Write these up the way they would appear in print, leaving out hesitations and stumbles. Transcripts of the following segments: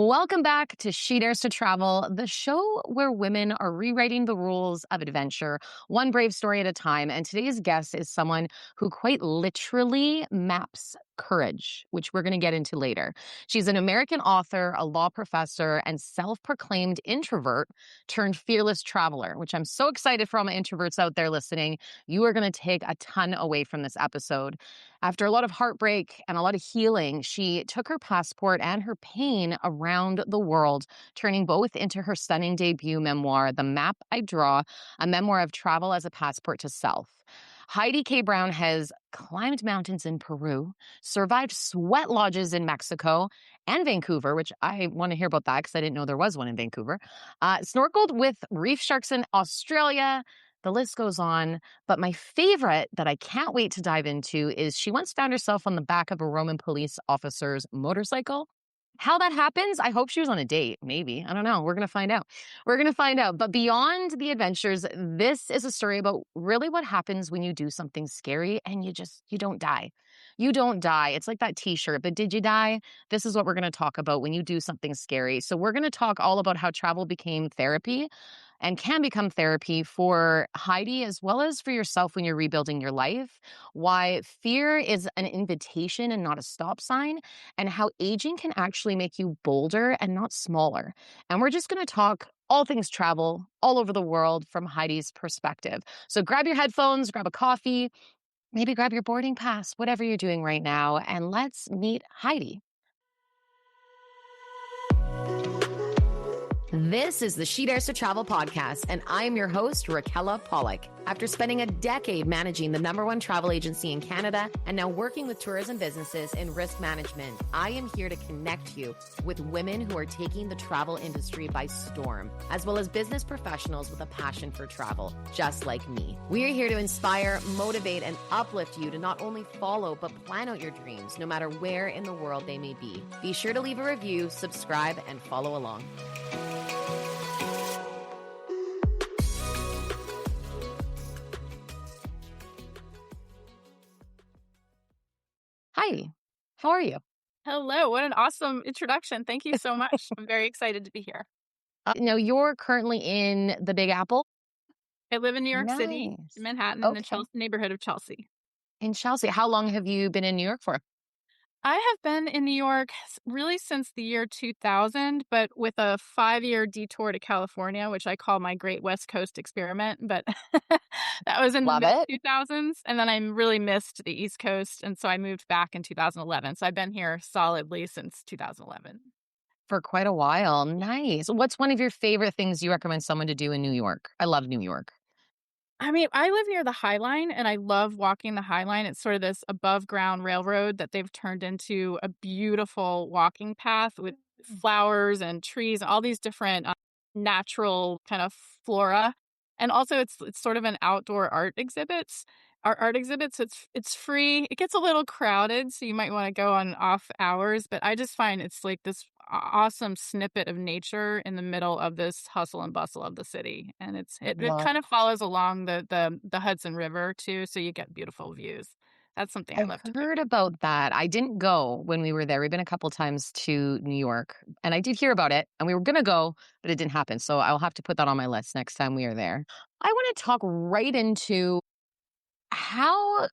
Welcome back to She Dares to Travel, the show where women are rewriting the rules of adventure, one brave story at a time. And today's guest is someone who quite literally maps courage, which we're going to get into later. She's an American author, a law professor, and self-proclaimed introvert turned fearless traveler, which I'm so excited for all my introverts out there listening. You are going to take a ton away from this episode. After a lot of heartbreak and a lot of healing, she took her passport and her pain around the world, turning both into her stunning debut memoir, The Map I Draw, a memoir of travel as a passport to self. Heidi K. Brown has climbed mountains in Peru, survived sweat lodges in Mexico and Vancouver, which I want to hear about that because I didn't know there was one in Vancouver, snorkeled with reef sharks in Australia. The list goes on. But my favorite that I can't wait to dive into is she once found herself on the back of a Roman police officer's motorcycle. How that happens, I hope she was on a date. Maybe. I don't know. We're going to find out. We're going to find out. But beyond the adventures, this is a story about really what happens when you do something scary and you don't die. You don't die. It's like that t-shirt, but did you die? This is what we're going to talk about when you do something scary. So we're going to talk all about how travel became therapy and can become therapy for Heidi as well as for yourself when you're rebuilding your life, why fear is an invitation and not a stop sign, and how aging can actually make you bolder and not smaller. And we're just going to talk all things travel all over the world from Heidi's perspective. So grab your headphones, grab a coffee, maybe grab your boarding pass, whatever you're doing right now, and let's meet Heidi. This is the She Dares to Travel podcast, and I am your host, Raquella Pollock. After spending a decade managing the #1 travel agency in Canada and now working with tourism businesses in risk management, I am here to connect you with women who are taking the travel industry by storm, as well as business professionals with a passion for travel, just like me. We are here to inspire, motivate, and uplift you to not only follow, but plan out your dreams, no matter where in the world they may be. Be sure to leave a review, subscribe, and follow along. Heidi, how are you? Hello, what an awesome introduction. Thank you so much. I'm very excited to be here. Now, you're currently in the Big Apple? I live in New York City, Nice. in Manhattan, in the Okay. neighborhood of Chelsea. In Chelsea. How long have you been in New York for? I have been in New York really since the year 2000, but with a 5-year detour to California, which I call my Great West Coast experiment. But that was in the Love it. mid-2000s. And then I really missed the East Coast. And so I moved back in 2011. So I've been here solidly since 2011. For quite a while. Nice. What's one of your favorite things you recommend someone to do in New York? I love New York. I mean, I live near the High Line, and I love walking the High Line. It's sort of this above-ground railroad that they've turned into a beautiful walking path with flowers and trees, all these different natural kind of flora. And also, it's sort of an outdoor art exhibits. It's free. It gets a little crowded, so you might want to go on off hours. But I just find it's like this awesome snippet of nature in the middle of this hustle and bustle of the city, and it Love. kind of follows along the Hudson River too, so you get beautiful views. That's something I I've love to do. heard about that. I didn't go when we were there. We've been a couple times to New York, and I did hear about it, and we were going to go, but it didn't happen. So I'll have to put that on my list next time we are there. I want to talk right into how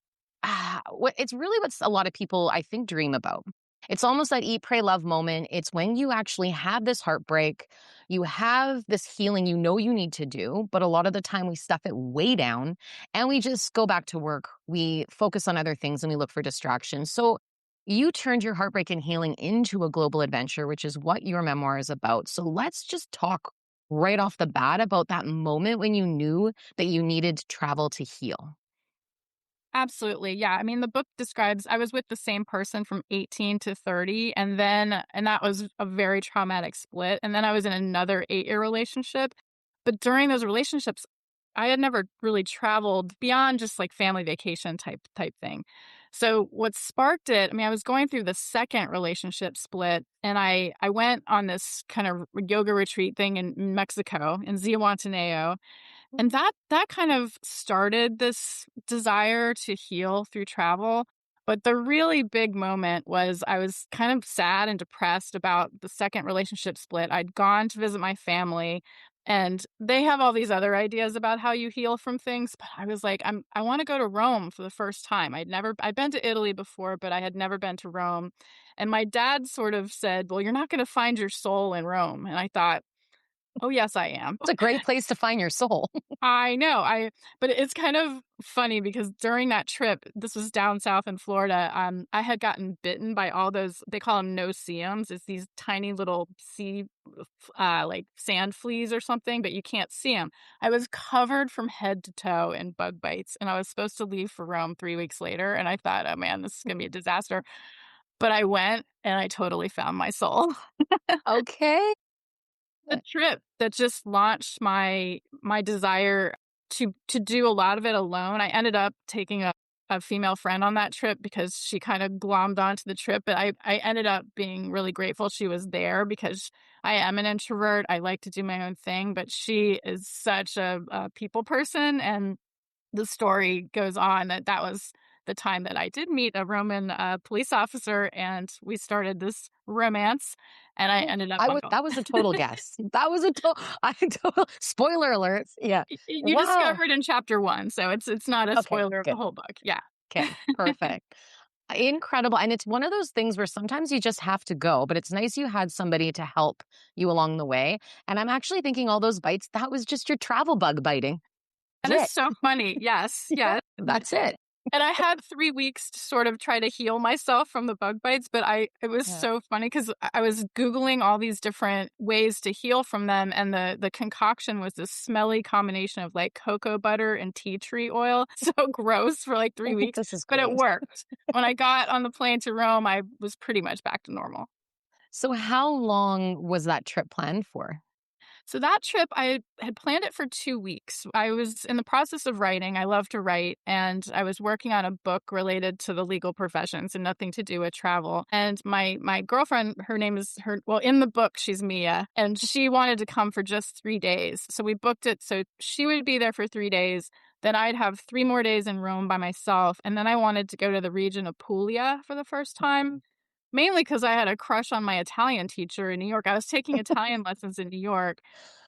it's really what a lot of people, I think, dream about. It's almost that eat, pray, love moment. It's when you actually have this heartbreak, you have this healing you know you need to do, but a lot of the time we stuff it way down and we just go back to work. We focus on other things and we look for distractions. So you turned your heartbreak and healing into a global adventure, which is what your memoir is about. So let's just talk right off the bat about that moment when you knew that you needed travel to heal. Absolutely. Yeah. I mean, the book describes I was with the same person from 18 to 30, and that was a very traumatic split. And then I was in another 8-year relationship. But during those relationships, I had never really traveled beyond just like family vacation type thing. So what sparked it, I mean, I was going through the second relationship split, and I went on this kind of yoga retreat thing in Mexico, in Zihuatanejo. And that kind of started this desire to heal through travel. But the really big moment was I was kind of sad and depressed about the second relationship split. I'd gone to visit my family and they have all these other ideas about how you heal from things, but I was like, I want to go to Rome for the first time. I'd been to Italy before, but I had never been to Rome. And my dad sort of said, "Well, you're not going to find your soul in Rome." And I thought, "Oh, yes, I am." It's a great place to find your soul. I know, but it's kind of funny because during that trip, this was down south in Florida, I had gotten bitten by all those they call them no-see-ums. It's these tiny little like sand fleas or something, but you can't see them. I was covered from head to toe in bug bites, and I was supposed to leave for Rome 3 weeks later, and I thought, "Oh, man, this is gonna be a disaster." But I went, and I totally found my soul. Okay. The trip that just launched my desire to do a lot of it alone. I ended up taking a female friend on that trip because she kinda glommed onto the trip, but I ended up being really grateful she was there because I am an introvert, I like to do my own thing, but she is such a people person, and the story goes on that that was the time that I did meet a Roman, police officer, and we started this romance, and I Oh, ended up on that was a total guess. That was a I total spoiler alerts. Yeah. You Wow. discover it in chapter 1, so it's not a Okay, spoiler of the good. whole book, yeah. Okay, perfect. Incredible. And it's one of those things where sometimes you just have to go, but it's nice you had somebody to help you along the way. And I'm actually thinking all those bites, that was just your travel bug biting. And it's Legit. so funny, yes, Yeah, yes, that's it. and I had 3 weeks to sort of try to heal myself from the bug bites, but I it was Yeah. so funny 'cause I was Googling all these different ways to heal from them, and the concoction was this smelly combination of, like, cocoa butter and tea tree oil, so gross for, like, 3 weeks, This is but it great. worked. When I got on the plane to Rome, I was pretty much back to normal. So how long was that trip planned for? So that trip, I had planned it for 2 weeks. I was in the process of writing. I love to write, and I was working on a book related to the legal professions and nothing to do with travel. And my girlfriend, her name is her well, in the book, she's Mia, and she wanted to come for just 3 days. So we booked it so she would be there for 3 days. Then I'd have 3 more days in Rome by myself, and then I wanted to go to the region of Puglia for the first time. Mainly because I had a crush on my Italian teacher in New York. I was taking Italian lessons in New York.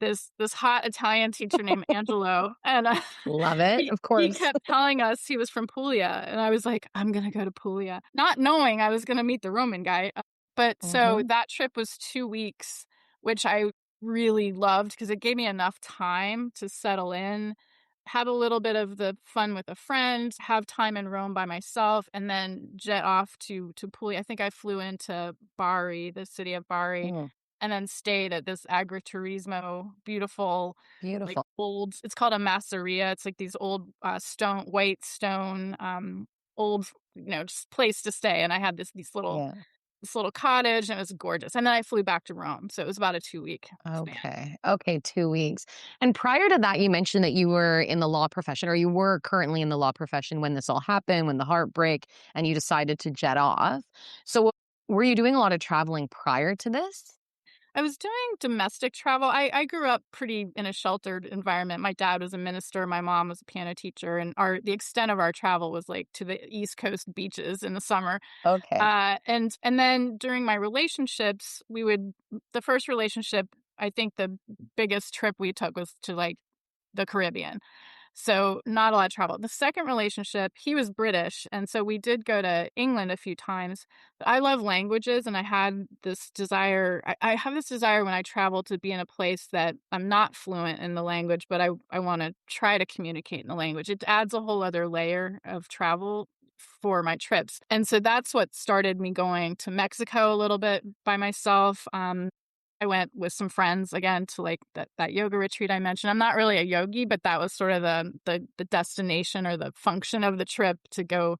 This hot Italian teacher named Angelo, and, Love it, he of he course. kept telling us he was from Puglia, and I was like, "I'm gonna go to Puglia," not knowing I was gonna meet the Roman guy, but so Mhm. that trip was 2 weeks, which I really loved because it gave me enough time to settle in, have a little bit of the fun with a friend, have time in Rome by myself, and then jet off to Puglia. I think I flew into Bari, the city of Bari, Mm, and then stayed at this agriturismo, beautiful, like, beautiful. old it's called a masseria. It's like these old, white stone, old, just place to stay, and I had Yeah. this little cottage, and it was gorgeous, and then I flew back to Rome, so it was about a 2-week span. Okay. Okay, 2 weeks. And prior to that, you mentioned that you were in the law profession, or you were currently in the law profession when this all happened, when the heartbreak, and you decided to jet off. So, were you doing a lot of traveling prior to this? I was doing domestic travel. I grew up pretty in a sheltered environment. My dad was a minister, my mom was a piano teacher, and our the extent of our travel was, like, to the East Coast beaches in the summer. Okay. And then during my relationships, we would the first relationship, I think the biggest trip we took was to, like, the Caribbean. So, not a lot of travel. The second relationship, he was British, and so we did go to England a few times. But I love languages, and I had this desire I have this desire when I travel to be in a place that I'm not fluent in the language, but I wanna try to communicate in the language. It adds a whole other layer of travel for my trips, and so that's what started me going to Mexico a little bit by myself. I went with some friends again to, like, that yoga retreat I mentioned. I'm not really a yogi, but that was sort of the destination or the function of the trip to go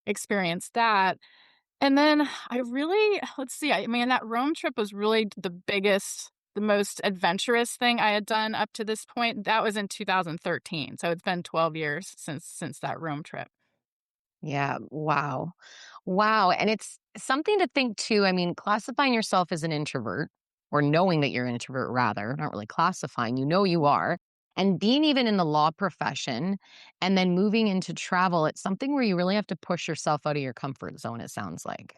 experience that. And then I really let's see, I mean, that Rome trip was really the most adventurous thing I had done up to this point. That was in 2013, so it's been 12 years since that Rome trip. Yeah. Wow. Wow. And it's something to think too. I mean, classifying yourself as an introvert or knowing that you're an introvert, rather, not really classifying, you know you are. And being even in the law profession and then moving into travel, it's something where you really have to push yourself out of your comfort zone, it sounds like.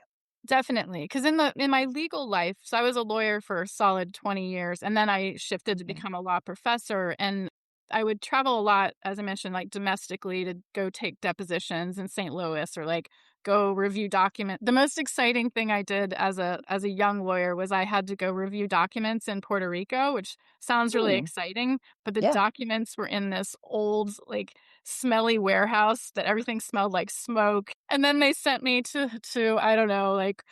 Definitely, because in my legal life, so I was a lawyer for a solid 20 years, and then I shifted to Okay. become a law professor, and I would travel a lot, as I mentioned, like, domestically to go take depositions in St. Louis or, like, go review document the most exciting thing I did as a young lawyer was I had to go review documents in Puerto Rico, which sounds really Hmm. exciting, but the Yeah. documents were in this old, like, smelly warehouse that everything smelled like smoke, and then they sent me to, I don't know, like,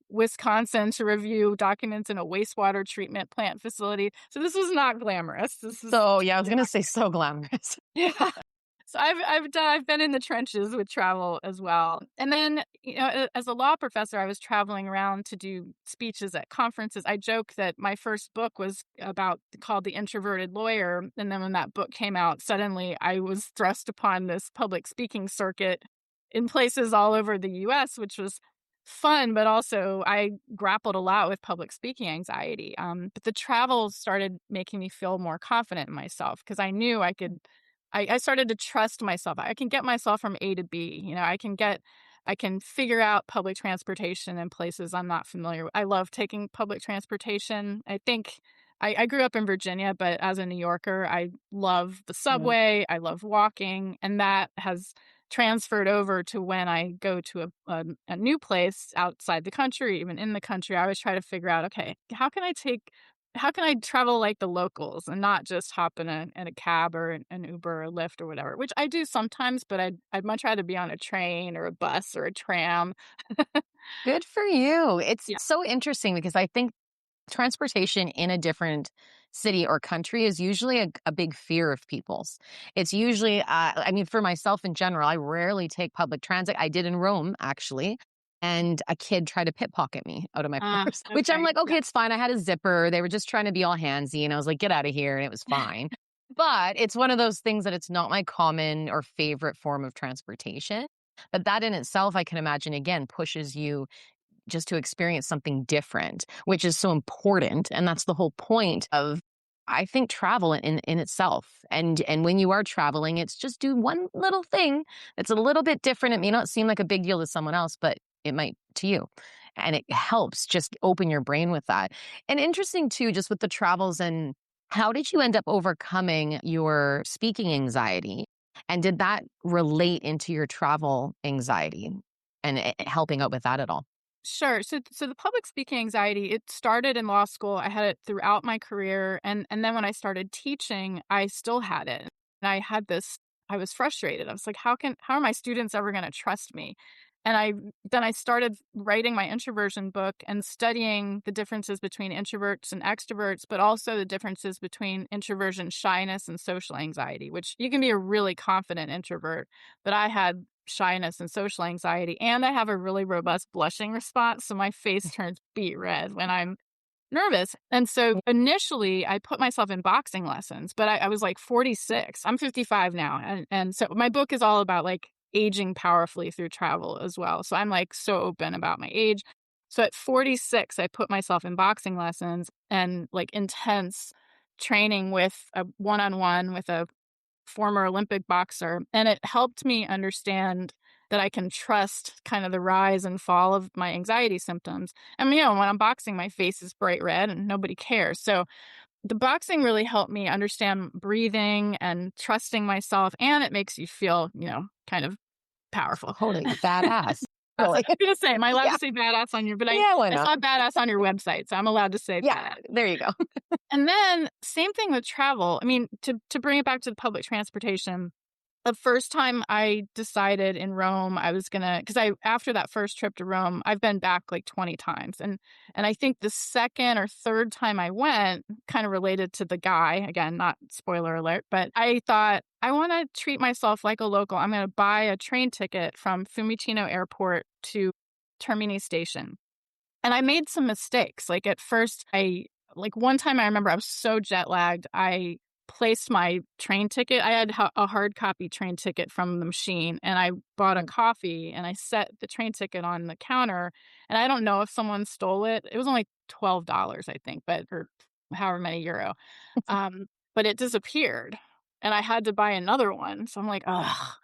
Wisconsin to review documents in a wastewater treatment plant facility. So this was not glamorous. This is So, yeah, I was totally going to not say so glamorous. yeah. So I've been in the trenches with travel as well. And then, as a law professor, I was traveling around to do speeches at conferences. I joke that my first book was about called The Introverted Lawyer, and then when that book came out, suddenly I was thrust upon this public speaking circuit in places all over the US, which was fun, but also I grappled a lot with public speaking anxiety. But the travel started making me feel more confident in myself because I knew I started to trust myself. I can get myself from A to B. I can figure out public transportation in places I'm not familiar with. I love taking public transportation. I think I grew up in Virginia, but as a New Yorker, I love the Yeah. subway. I love walking, and that has transferred over to when I go to a new place outside the country, even in the country. I always try to figure out, okay, how can I travel like the locals and not just hop in a cab or an Uber or Lyft or whatever, which I do sometimes, but I'd much rather be on a train or a bus or a tram. Good for you. It's Yeah. so interesting because I think transportation in a different city or country is usually a big fear of people's. It's usually, I mean, for myself in general, I rarely take public transit. I did in Rome, actually. And a kid tried to pickpocket me out of my purse, which I'm Okay. like, okay, it's fine. I had a zipper. They were just trying to be all handsy. And I was like, get out of here. And it was fine. But it's one of those things that it's not my common or favorite form of transportation. But that in itself, I can imagine, again, pushes you just to experience something different, which is so important. And that's the whole point of, I think, travel in itself. And when you are traveling, it's just do one little thing that's a little bit different. It may not seem like a big deal to someone else, but it might to you. And it helps just open your brain with that. And interesting too, just with the travels, and how did you end up overcoming your speaking anxiety? And did that relate into your travel anxiety and helping out with that at all? Sure. So the public speaking anxiety, it started in law school. I had it throughout my career, and then when I started teaching, I still had it. And I was frustrated. I was like, how are my students ever going to trust me? And I started writing my introversion book and studying the differences between introverts and extroverts, but also the differences between introversion, shyness, and social anxiety, which you can be a really confident introvert, but I had shyness and social anxiety, and I have a really robust blushing response, so my face turns beet red when I'm nervous. And so initially, I put myself in boxing lessons, but I was like 46. I'm 55 now, and so my book is all about like aging powerfully through travel as well. So I'm like so open about my age. So at 46, I put myself in boxing lessons and like intense training with a one-on-one with a former Olympic boxer, and it helped me understand that I can trust kind of the rise and fall of my anxiety symptoms. And, when I'm boxing, my face is bright red and nobody cares. So the boxing really helped me understand breathing and trusting myself, and it makes you feel, kind of powerful. Totally badass. So Totally. I'm gonna say, am I allowed Yeah. to say badass on your? But Yeah, why I not? saw badass on your website, so I'm allowed to say Yeah, badass. there you go. And then same thing with travel. I mean, to bring it back to the public transportation, the first time I decided in Rome I was gonna, because I after that first trip to Rome, I've been back like 20 times. And I think the second or third time I went, kind of related to the guy, again, not spoiler alert, but I thought I want to treat myself like a local. I'm gonna buy a train ticket from Fiumicino Airport to Termini Station. And I made some mistakes. Like at first, one time I remember I was so jet lagged. I placed my train ticket. I had a hard copy train ticket from the machine, and I bought a coffee and I set the train ticket on the counter. And I don't know if someone stole it. It was only $12, I think, or however many euro. Um, but it disappeared. and I had to buy another one. So I'm like, ugh.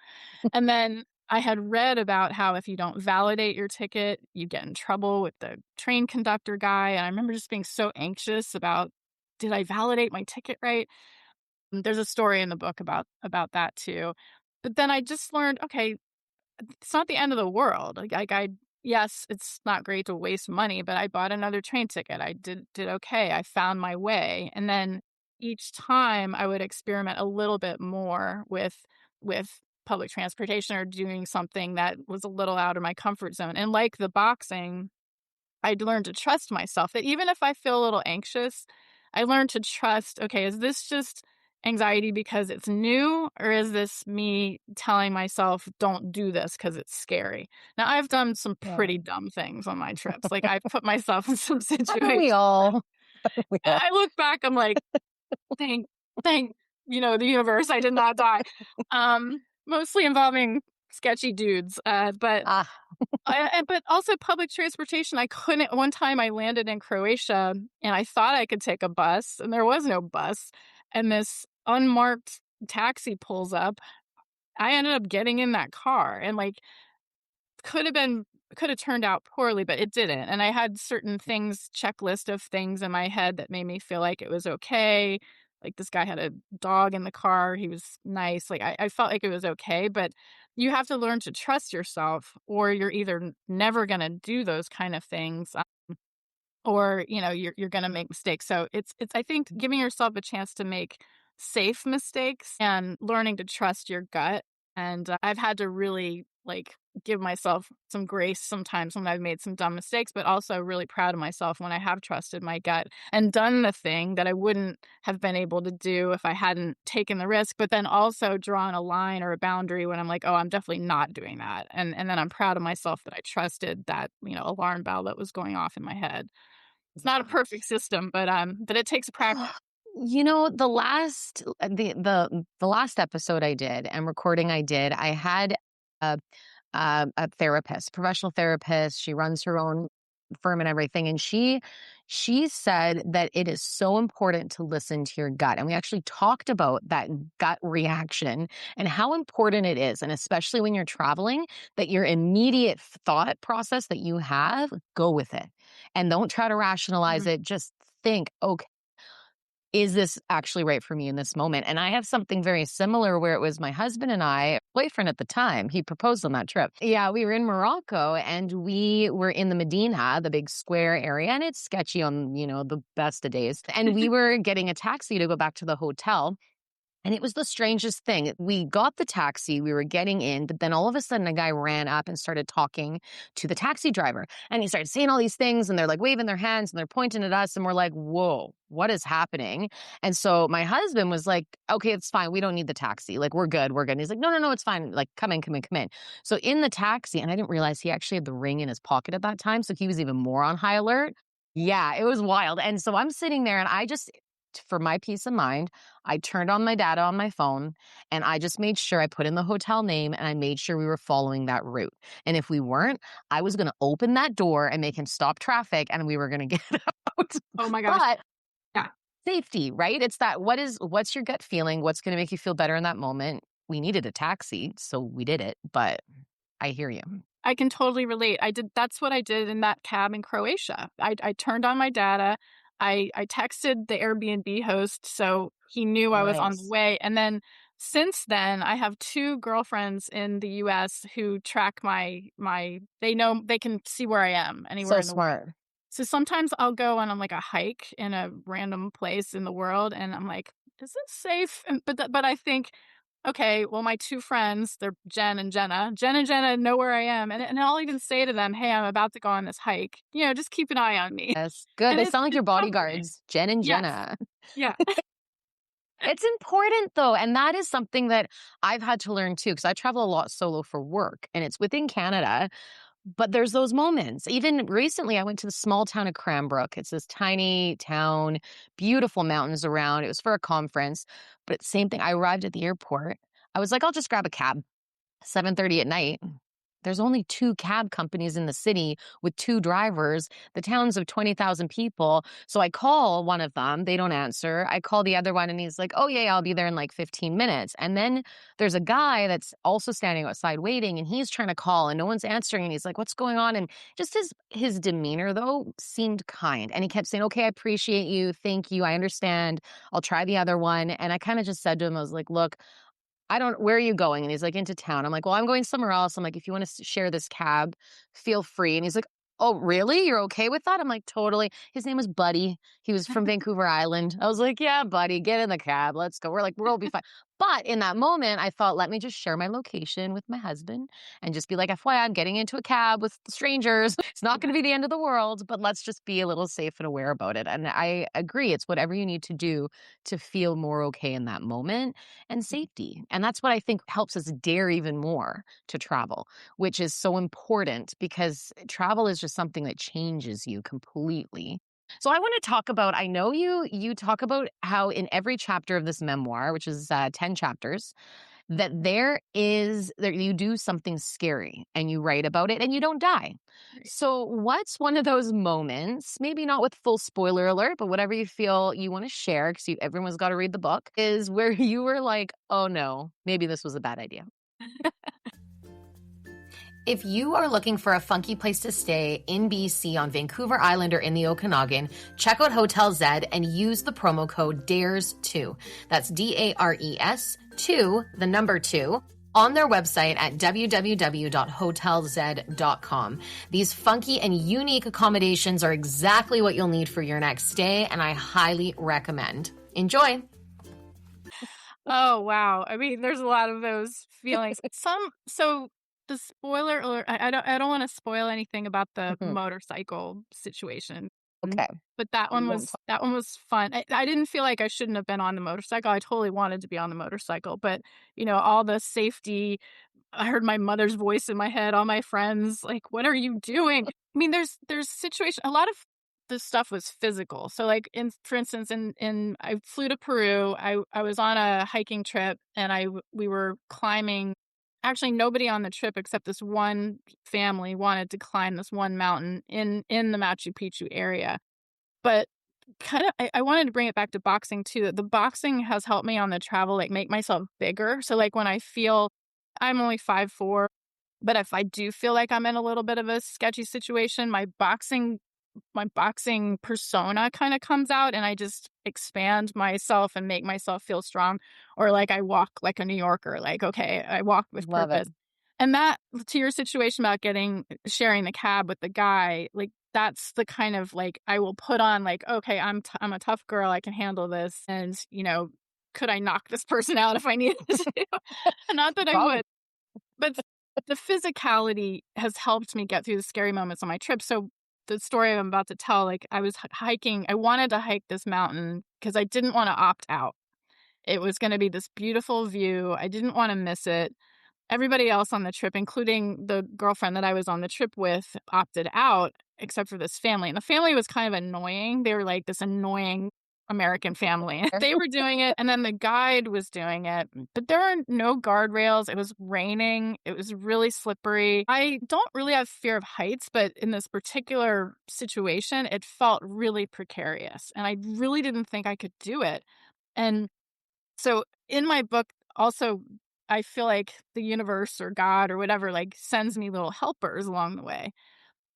And then I had read about how if you don't validate your ticket, you get in trouble with the train conductor guy. And I remember just being so anxious about, did I validate my ticket right? And there's a story in the book about that too. But then I just learned, okay, it's not the end of the world. Like I yes, it's not great to waste money, but I bought another train ticket. I did okay. I found my way. And then each time I would experiment a little bit more with public transportation or doing something that was a little out of my comfort zone. And like the boxing, I'd learned to trust myself that even if I feel a little anxious, I learned to trust, okay, is this just anxiety because it's new, or is this me telling myself, don't do this because it's scary? Now, I've done some Yeah. pretty dumb things on my trips. Like, I've put myself in some Haven't we situations. all? Haven't we all? I look back, I'm like, thank, thank, the universe, I did not die. Mostly involving sketchy dudes. Ah, But also public transportation, I couldn't one time I landed in Croatia, and I thought I could take a bus, and there was no bus, and this unmarked taxi pulls up. I ended up getting in that car, and, like, could have been could have turned out poorly, but it didn't, and I had certain things checklist of things in my head that made me feel like it was okay. Like, this guy had a dog in the car, he was nice, like, I felt like it was okay, but you have to learn to trust yourself, or you're either never gonna do those kind of things, or, you're gonna make mistakes. So it's I think giving yourself a chance to make safe mistakes and learning to trust your gut. And I've had to really like give myself some grace sometimes when I've made some dumb mistakes, but also really proud of myself when I have trusted my gut and done the thing that I wouldn't have been able to do if I hadn't taken the risk, but then also drawn a line or a boundary when I'm like, oh, I'm definitely not doing that. And then I'm proud of myself that I trusted that, alarm bell that was going off in my head. It's not a perfect system, but it takes practice. the last episode I did and recording I did, I had a a therapist, professional therapist. She runs her own firm and everything, and she said that it is so important to listen to your gut. And we actually talked about that gut reaction and how important it is, and especially when you're traveling, that your immediate thought process that you have, go with it, and don't try to rationalize Mhm. it. Just think, okay, is this actually right for me in this moment? And I have something very similar where it was my husband and I, boyfriend at the time, he proposed on that trip. Yeah, we were in Morocco and we were in the Medina, the big square area, and it's sketchy on, the best of days. And we were getting a taxi to go back to the hotel. And it was the strangest thing. We got the taxi, we were getting in, but then all of a sudden a guy ran up and started talking to the taxi driver. And he started saying all these things and they're like waving their hands and they're pointing at us and we're like, whoa, what is happening? And so my husband was like, okay, it's fine. We don't need the taxi. Like, we're good. We're good. And he's like, no, no, no, it's fine. Like, come in, come in, come in. So in the taxi, and I didn't realize he actually had the ring in his pocket at that time. So he was even more on high alert. Yeah, it was wild. And so I'm sitting there and I just, for my peace of mind, I turned on my data on my phone and I just made sure I put in the hotel name and I made sure we were following that route. And if we weren't, I was going to open that door and make him stop traffic and we were going to get out. Oh my gosh. But Yeah. safety, right? It's that what's your gut feeling? What's going to make you feel better in that moment? We needed a taxi, so we did it, but I hear you. I can totally relate. That's what I did in that cab in Croatia. I turned on my data. I texted the Airbnb host so he knew I was on the Nice. way. And then since then, I have two girlfriends in the US who track my they know they can see where I am anywhere So in the world. smart. So sometimes I'll go on like a hike in a random place in the world and I'm like, is this safe? But I think, okay, well, my two friends, they're Jen and Jenna. Jen and Jenna know where I am. And I'll even say to them, hey, I'm about to go on this hike. Just keep an eye on me. Yes. Good. And They it's sound like your it's comforting. bodyguards, Jen and Yes. Jenna. Yeah. It's important though, and that is something that I've had to learn too, because I travel a lot solo for work, and it's within Canada, but there's those moments. Even recently, I went to the small town of Cranbrook. It's this tiny town, beautiful mountains around. It was for a conference, but same thing. I arrived at the airport. I was like, I'll just grab a cab. 7:30 at night. There's only 2 cab companies in the city with 2 drivers. The town's of 20,000 people. So I call one of them, they don't answer. I call the other one and he's like, "Oh yeah, I'll be there in like 15 minutes." And then there's a guy that's also standing outside waiting and he's trying to call and no one's answering and he's like, "What's going on?" And just his demeanor though seemed kind. And he kept saying, "Okay, I appreciate you. Thank you. I understand. I'll try the other one." And I kind of just said to him, I was like, "Look, where are you going?" And he's like, "Into town." I'm like, "Well, I'm going somewhere else." I'm like, "If you want to share this cab, feel free." And he's like, "Oh, really? You're okay with that?" I'm like, "Totally." His name was Buddy. He was from Vancouver Island. I was like, "Yeah, Buddy, get in the cab. Let's go." We're like, "We'll be fine." But in that moment, I thought, let me just share my location with my husband and just be like, FYI, I'm getting into a cab with strangers. It's not going to be the end of the world, but let's just be a little safe and aware about it. And I agree. It's whatever you need to do to feel more okay in that moment and safety. And that's what I think helps us dare even more to travel, which is so important because travel is just something that changes you completely. So I want to talk about, I know you talk about how in every chapter of this memoir, which is 10 chapters, that there you do something scary and you write about it and you don't die. Right. So what's one of those moments, maybe not with full spoiler alert, but whatever you feel you want to share, because everyone's got to read the book, is where you were like, oh no, maybe this was a bad idea. If you are looking for a funky place to stay in BC on Vancouver Island or in the Okanagan, check out Hotel Z and use the promo code DARES2. That's DARES 2, the number 2, on their website at www.hotelz.com. These funky and unique accommodations are exactly what you'll need for your next stay, and I highly recommend. Enjoy! Oh, wow. I mean, there's a lot of those feelings. So the spoiler alert, I don't want to spoil anything about the Mhm. motorcycle situation. Okay. But that We one won't was talk. that one was fun. I didn't feel like I shouldn't have been on the motorcycle. I totally wanted to be on the motorcycle, but all the safety. I heard my mother's voice in my head, all my friends, like, "What are you doing?" I mean, there's situation a lot of the stuff was physical. So, like, for instance, in I flew to Peru. I was on a hiking trip, and we were climbing. Actually, nobody on the trip except this one family wanted to climb this one mountain in the Machu Picchu area. But kinda I wanted to bring it back to boxing too. The boxing has helped me on the travel, like, make myself bigger. So, like, when I feel I'm only 5'4", but if I do feel like I'm in a little bit of a sketchy situation, my boxing persona kinda comes out, and I just expand myself and make myself feel strong, or, like, I walk like a New Yorker, like, okay, I walk with Love it. purpose. And that to your situation about sharing the cab with the guy, like, that's the kind of, like, I will put on, like, "Okay, I'm a tough girl, I can handle this, and, could I knock this person out if I needed to?" Not that I Probably. would, but the physicality has helped me get through the scary moments on my trip. So the story I'm about to tell, like, I was hiking. I wanted to hike this mountain because I didn't want to opt out. It was going to be this beautiful view. I didn't want to miss it. Everybody else on the trip, including the girlfriend that I was on the trip with, opted out except for this family. And the family was kind of annoying. They were like this annoying American family. They were doing it, and then the guide was doing it, but there are no guardrails. It was raining. It was really slippery. I don't really have fear of heights, but in this particular situation, it felt really precarious, and I really didn't think I could do it. And so in my book, also, I feel like the universe or God or whatever, like, sends me little helpers along the way.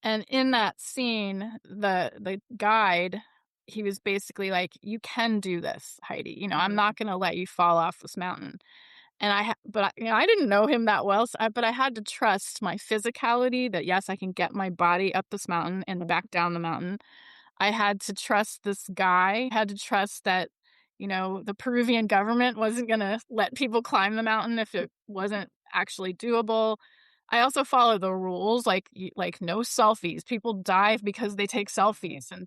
And in that scene, the guide, he was basically like, "You can do this, Heidi. I'm Mhm. not gonna let you fall off this mountain." And I didn't know him that well, but I had to trust my physicality that, yes, I can get my body up this mountain and back down the mountain. I had to trust this guy, had to trust that, the Peruvian government wasn't gonna let people climb the mountain if it wasn't actually doable. I also follow the rules, like no selfies. People dive because they take selfies and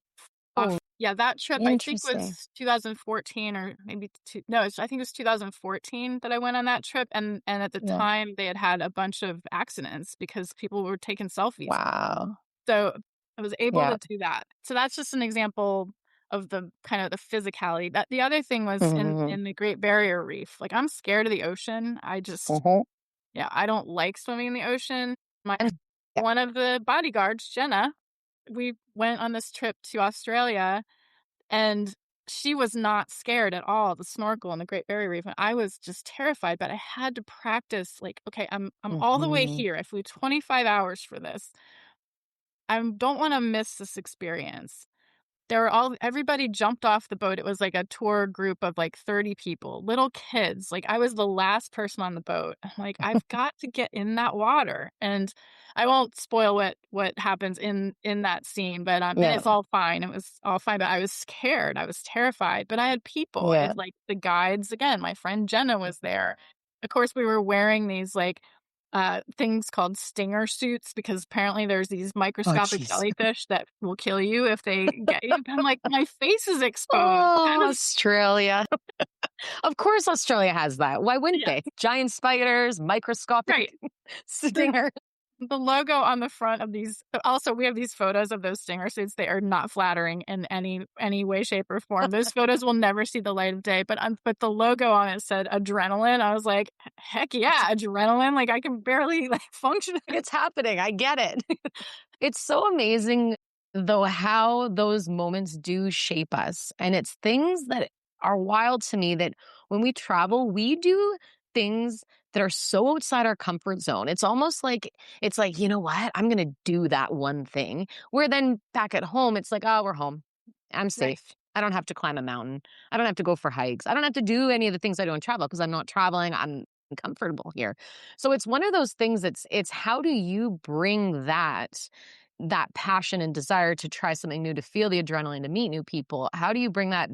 Oh, off. Yeah, that trip I think interesting. was 2014 or maybe no, I think it was 2014 that I went on that trip, and at the Yeah. time they had had a bunch of accidents because people were taking selfies. Wow. So, I was able Yeah. to do that. So that's just an example of the kind of the physicality. That the other thing was Mhm. in the Great Barrier Reef. Like, I'm scared of the ocean. Mhm. Yeah, I don't like swimming in the ocean. My And yeah. one of the bodyguards, Jenna, we went on this trip to Australia, and she was not scared at all to snorkel in the Great Barrier Reef, and I was just terrified, but I had to practice, like, "Okay, I'm all the way Mhm. here. I flew 25 hours for this. I don't wanna miss this experience." There were all everybody jumped off the boat. It was like a tour group of like 30 people, little kids. Like I was the last person on the boat. I'm like, I've got to get in that water. And I won't spoil what happens in that scene, but and Yeah. it's all fine. It was all fine. But I was scared. I was terrified. But I had people. Yeah. It's like the guides again. My friend Jenna was there. Of course, we were wearing these like things called stinger suits because apparently there's these Oh, microscopic jeez. jellyfish that will kill you if they get you. I'm like, my face is exposed. Oh, Australia. Of course, Australia has that. Why wouldn't Yes, they? Giant spiders, microscopic right. The stinger. the logo on the front of these also, we have these photos of those stinger suits. They are not flattering in any way, shape, or form. Those photos will never see the light of day, but the logo on it said adrenaline. I was like, "Heck yeah, adrenaline." Like, I can barely, like, function. It's happening. I get it. It's so amazing, though, how those moments do shape us. And it's things that are wild to me that when we travel, we do things that are so outside our comfort zone. It's like, you know what? I'm going to do that one thing. Where then back at home, it's like, oh, we're home. I'm Right. safe. I don't have to climb a mountain. I don't have to go for hikes. I don't have to do any of the things I do in travel because I'm not traveling. I'm comfortable here. So it's one of those things it's how do you bring that passion and desire to try something new, to feel the adrenaline, to meet new people? How do you bring that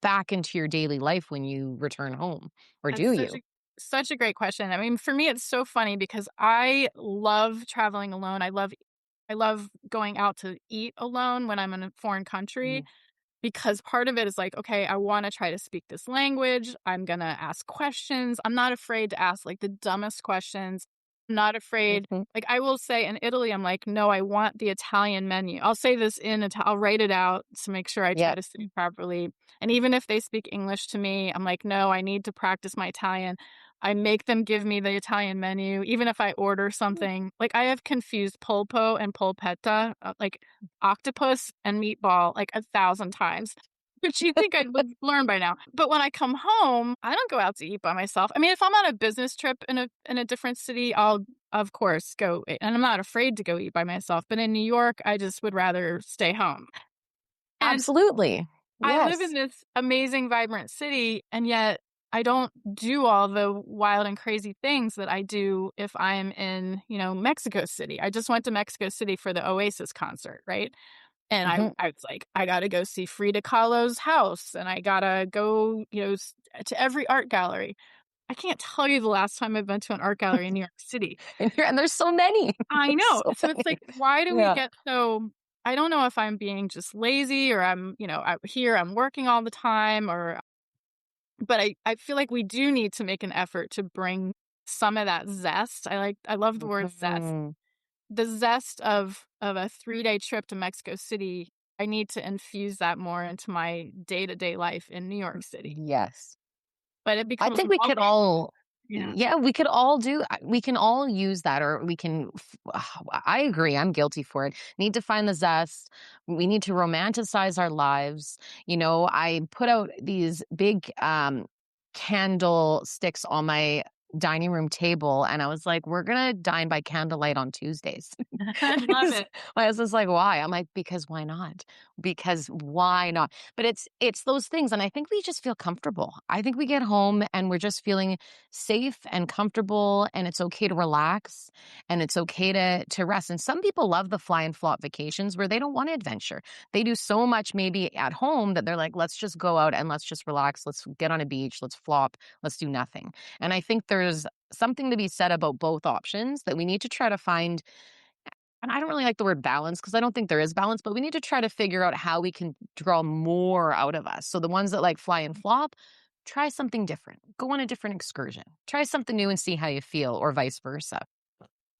back into your daily life when you return home? Or That's do you? such a great question. I mean, for me, it's so funny because I love traveling alone. I love going out to eat alone when I'm in a foreign country. Mm, Because part of it is like, okay, I wanna try to speak this language. I'm gonna ask questions. I'm not afraid to ask, like, the dumbest questions. I'm not afraid mhm. like, I will say in Italy, I'm like, "No, I want the Italian menu." I'll say this in I'll write it out to make sure I try Yeah. to say it properly, and even if they speak English to me, I'm like, "No, I need to practice my Italian." I make them give me the Italian menu, even if I order something. Like, I have confused polpo and polpetta, like, octopus and meatball like 1,000 times, which you'd think I would learn by now. But when I come home, I don't go out to eat by myself. I mean, if I'm on a business trip in a different city, I'll of course go and I'm not afraid to go eat by myself. But in New York, I just would rather stay home. And Absolutely. I live in Yes. this amazing, vibrant city, and yet I don't do all the wild and crazy things that I do if I'm in, Mexico City. I just went to Mexico City for the Oasis concert, right? And Mhm. I was like, "I gotta go see Frida Kahlo's house, and I gotta go, to every art gallery." I can't tell you the last time I've been to an art gallery in New York City. And there's so many. I There's know. so So it's many. like, why do we Yeah. get so I don't know if I'm being just lazy or I'm working all the time but I feel like we do need to make an effort to bring some of that zest. I love the word zest. Mhm. The zest of a 3-day trip to Mexico City, I need to infuse that more into my day-to-day life in New York City. Yes. But it I becomes think we could walking. all Yeah. yeah, we can all use that, or we can I agree, I'm guilty for it. Need to find the zest. We need to romanticize our lives. I put out these big candle sticks on my dining room table, and I was like, we're gonna dine by candlelight on Tuesdays. I love it. My husband's like, why? I'm like, because why not? Because why not? But it's those things, and I think we just feel comfortable. I think we get home and we're just feeling safe and comfortable, and it's okay to relax, and it's okay to rest. And some people love the fly and flop vacations where they don't want adventure. They do so much maybe at home that they're like, let's just go out and let's just relax. Let's get on a beach. Let's flop. Let's do nothing. And I think there's something to be said about both options, that we need to try to find, and I don't really like the word balance because I don't think there is balance, but we need to try to figure out how we can draw more out of us. So the ones that like fly and flop, try something different. Go on a different excursion. Try something new and see how you feel, or vice versa.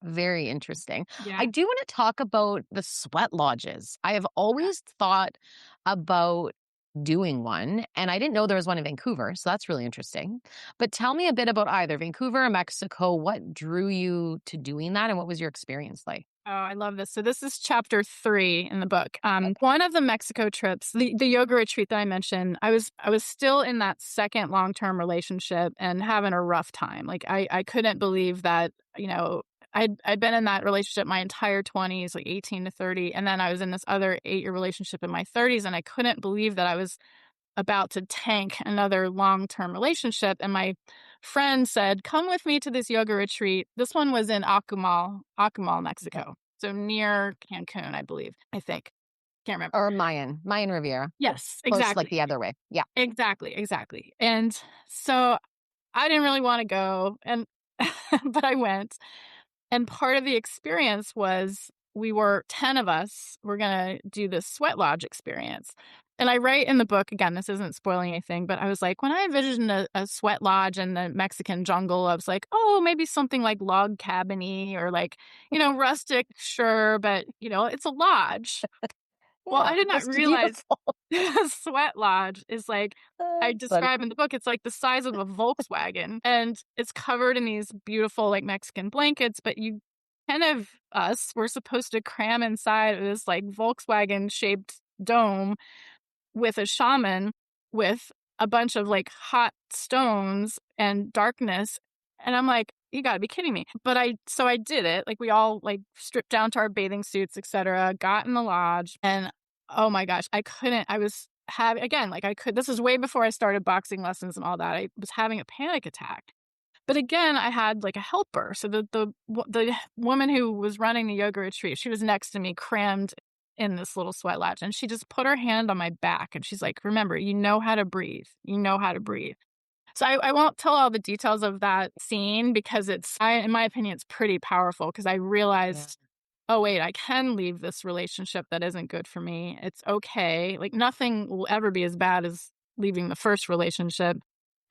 Very interesting. I Yeah. do want to talk about the sweat lodges. I have always thought about doing one, and I didn't know there was one in Vancouver, so that's really interesting. But tell me a bit about either Vancouver or Mexico. What drew you to doing that, and what was your experience like? Oh, I love this. So this is chapter 3 in the book. Okay. One of the Mexico trips, the yoga retreat that I mentioned, I was still in that second long-term relationship and having a rough time. Like I couldn't believe that, I'd been in that relationship my entire 20s, like 18 to 30, and then I was in this other 8-year relationship in my 30s, and I couldn't believe that I was about to tank another long-term relationship. And my friend said, "Come with me to this yoga retreat." This one was in Akumal, Okay. Mexico. So near Cancun, I believe. I think. Can't remember. Or Mayan Riviera. Yes, Close, like exactly. the other way. Yeah. Exactly, exactly. And so I didn't really want to go, and but I went. And part of the experience was we were 10 of us were going to do this sweat lodge experience. And I write in the book, again, this isn't spoiling anything, but I was like, when I envisioned a sweat lodge in the Mexican jungle, I was like, oh, maybe something like log cabiny or like, rustic, sure, but, it's a lodge. Well, Yeah. I did not Just realize beautiful. a sweat lodge is like I That's funny. describe in the book, it's like the size of a Volkswagen, and it's covered in these beautiful, like, Mexican blankets, but 10 of us were supposed to cram inside of this, like, Volkswagen-shaped dome with a shaman with a bunch of, like, hot stones and darkness, and I'm like, "You gotta be kidding me." But I did it, like, we all, like, stripped down to our bathing suits, etcetera, got in the lodge, and, oh my gosh, I couldn't I was having again, like, I could this is way before I started boxing lessons and all that, I was having a panic attack. But again, I had, like, a helper, so the woman who was running the yoga retreat, she was next to me crammed in this little sweat lodge, and she just put her hand on my back, and she's like, "Remember, you know how to breathe. You know how to breathe." So I won't tell all the details of that scene because in my opinion, it's pretty powerful because I Yeah. realized, oh, wait, I can leave this relationship that isn't good for me. It's okay. Like nothing will ever be as bad as leaving the first relationship.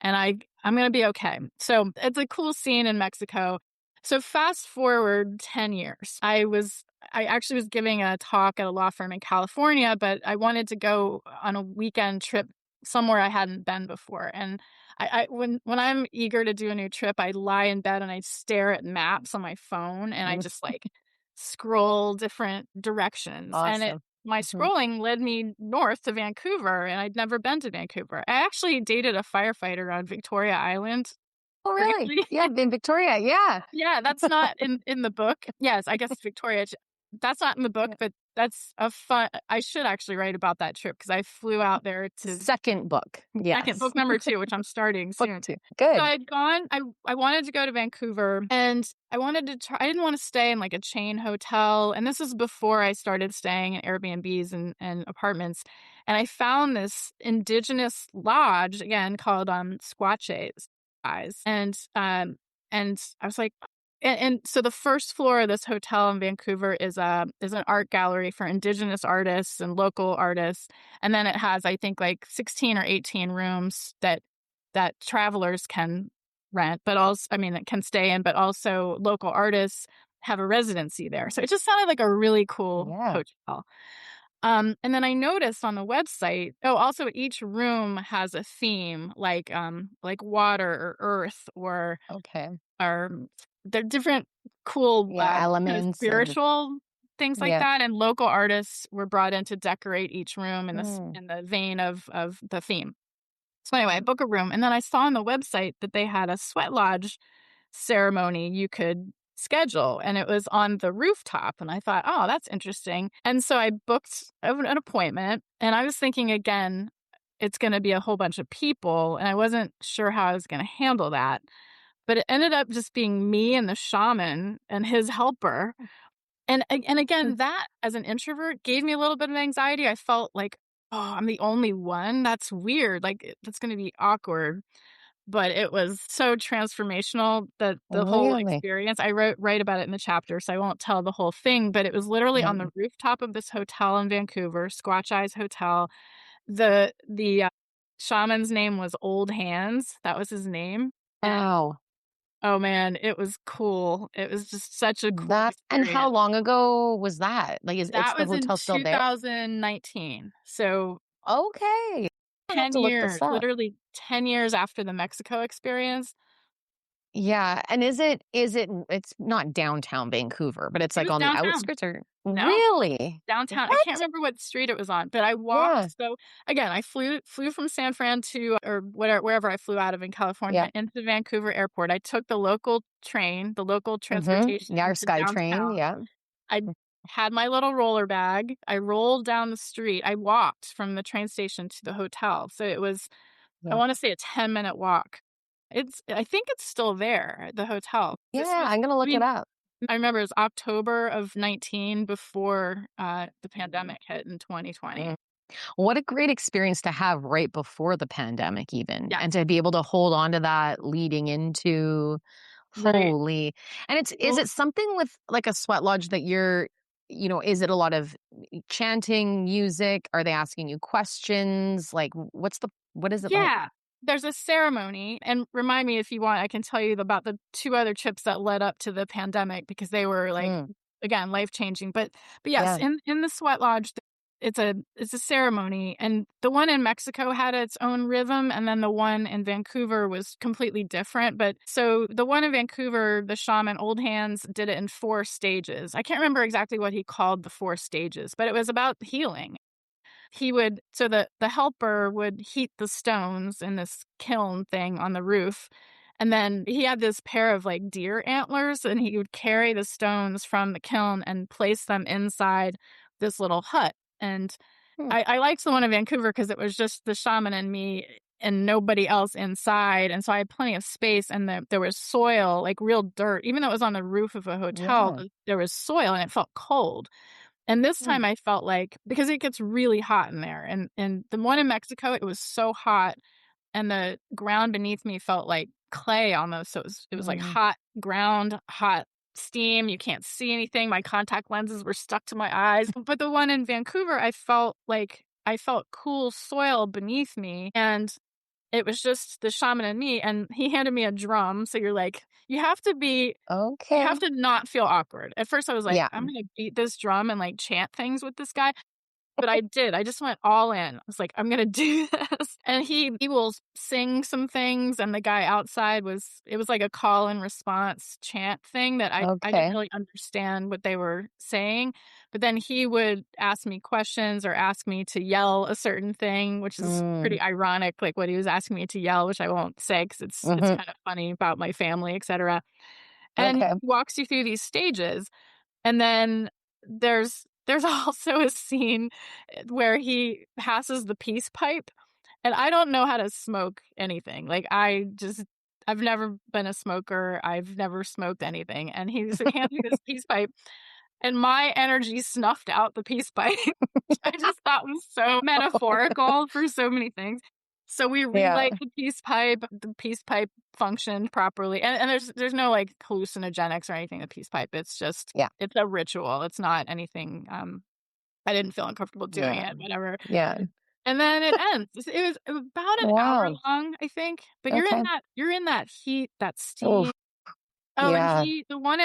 And I'm going to be okay. So it's a cool scene in Mexico. So fast forward 10 years. I actually was giving a talk at a law firm in California, but I wanted to go on a weekend trip somewhere I hadn't been before. And when I'm eager to do a new trip, I lie in bed and I stare at maps on my phone and I Mm, just like scroll different directions. And awesome. my Mhm. scrolling led me north to Vancouver, and I'd never been to Vancouver. I actually dated a firefighter on Victoria Island, Oh, really? strangely. Yeah, in Victoria. Yeah. Yeah, that's not in the book. Yes, I guess Victoria. That's not in the book, Yeah. but that's a fun. I should actually write about that trip because I flew out there to Second book. second Yes. book number 2, which I'm starting Book soon. 2. So Good. I'd gone. I wanted to go to Vancouver, and I wanted to try. I didn't want to stay in like a chain hotel, and this is before I started staying in Airbnbs and apartments. And I found this indigenous lodge again called Squatches, guys, and I was like, and so the first floor of this hotel in Vancouver is an art gallery for indigenous artists and local artists, and then it has I think like 16 or 18 rooms that travelers can rent, but also I mean, that can stay in, but also local artists have a residency there. So it just sounded like a really cool Yeah. hotel. And then I noticed on the website, oh, also each room has a theme like water or earth Okay. or they're different cool Yeah, kind of elements and spiritual things like yeah. that. And local artists were brought in to decorate each room Mm. in the vein of the theme. So anyway, I book a room, and then I saw on the website that they had a sweat lodge ceremony you could schedule, and it was on the rooftop. And I thought, oh, that's interesting. And so I booked an appointment, and I was thinking again, it's going to be a whole bunch of people, and I wasn't sure how I was going to handle that. But it ended up just being me and the shaman and his helper. And Mm. again, that as an introvert gave me a little bit of anxiety. I felt like, "Oh, I'm the only one? That's weird, like, that's gonna be awkward." But it was so transformational that the whole Really? experience I write about it in the chapter, so I won't tell the whole thing, but it was literally Yeah. on the rooftop of this hotel in Vancouver, Squatch Eyes Hotel. The shaman's name was Old Hands, that was his name, and Wow. oh, man, it was cool. It was just such a cool And how experience. long ago was that? Like, is That the was in hotel still there? 2019. So Okay. I'll have 10 to look this years, up. literally 10 years after the Mexico experience. Yeah, and is it it's not downtown Vancouver, but it's, It like, was on the downtown. outskirts or No, really? downtown. I can't What? remember what street it was on, but I Yeah, walked. So again, I flew from San Fran to or wherever I flew out of in yeah, California into Vancouver airport. I took the local train, the local mhm. transportation Yeah, our into SkyTrain, downtown. yeah, I had my little roller bag. I rolled down the street. I walked from the train station to the hotel. So it was, I yeah. wanna say, a 10-minute walk. I think it's still there, the hotel. This Yeah, was I'm gonna I look it mean, up. I remember it was October of 19 before, the pandemic hit in 2020. Mm. What a great experience to have right before the pandemic even, Yes. and to be able to hold on to that leading into Right. holy and is Well, it something with, like, a sweat lodge that is it a lot of chanting, music? Are they asking you questions? Like, what is it like? yeah, there's a ceremony, and remind me if you want, I can tell you about the 2 other trips that led up to the pandemic because they were, like, Mm, again, life-changing, but yes, yeah. in the sweat lodge, it's a ceremony, and the one in Mexico had its own rhythm, and then the one in Vancouver was completely different, but so the one in Vancouver, the shaman, Old Hands, did it in 4 stages. I can't remember exactly what he called the 4 stages, but it was about healing. He would so the helper would heat the stones in this kiln thing on the roof, and then he had this pair of, like, deer antlers, and he would carry the stones from the kiln and place them inside this little hut, and Hmm, I liked the one in Vancouver because it was just the shaman and me and nobody else inside, and so I had plenty of space, and there was soil, like, real dirt. Even though it was on the roof of a hotel, yeah. there was soil, and it felt cold. And this Hmm, time I felt like because it gets really hot in there, and the one in Mexico, it was so hot, and the ground beneath me felt like clay almost, so it was like mm, hot ground, hot steam, you can't see anything, my contact lenses were stuck to my eyes, but the one in Vancouver, I felt cool soil beneath me, and it was just the shaman and me, and he handed me a drum, so you're like, you have okay. to not feel awkward. At first, I was like, Yeah. "I'm gonna beat this drum and, like, chant things with this guy," but I did. I just went all in. I was like, "I'm gonna do this." And he will sing some things, and the guy outside it was like a call and response chant thing that I didn't Okay. really understand what they were saying, but then he would ask me questions or ask me to yell a certain thing, which is Mm, pretty ironic, like, what he was asking me to yell, which I won't say because it's mhm, kinda funny about my family, etcetera. And okay. walks you through these stages, and then there's also a scene, where he passes the peace pipe, and I don't know how to smoke anything, like, I've never been a smoker, I've never smoked anything, and he's handing me this peace pipe, and my energy snuffed out the peace pipe, which I just thought was so metaphorical for so many things. So we Yeah, relight the peace pipe functioned properly, and there's no, like, hallucinogenics or anything in the peace pipe, it's just yeah, it's a ritual, it's not anything, I didn't feel uncomfortable doing yeah, it, whatever, yeah. and then it ends. It was about an hour Wow, long, I think, but okay. you're in that heat, that steam. Oof, Oh, and yeah, the one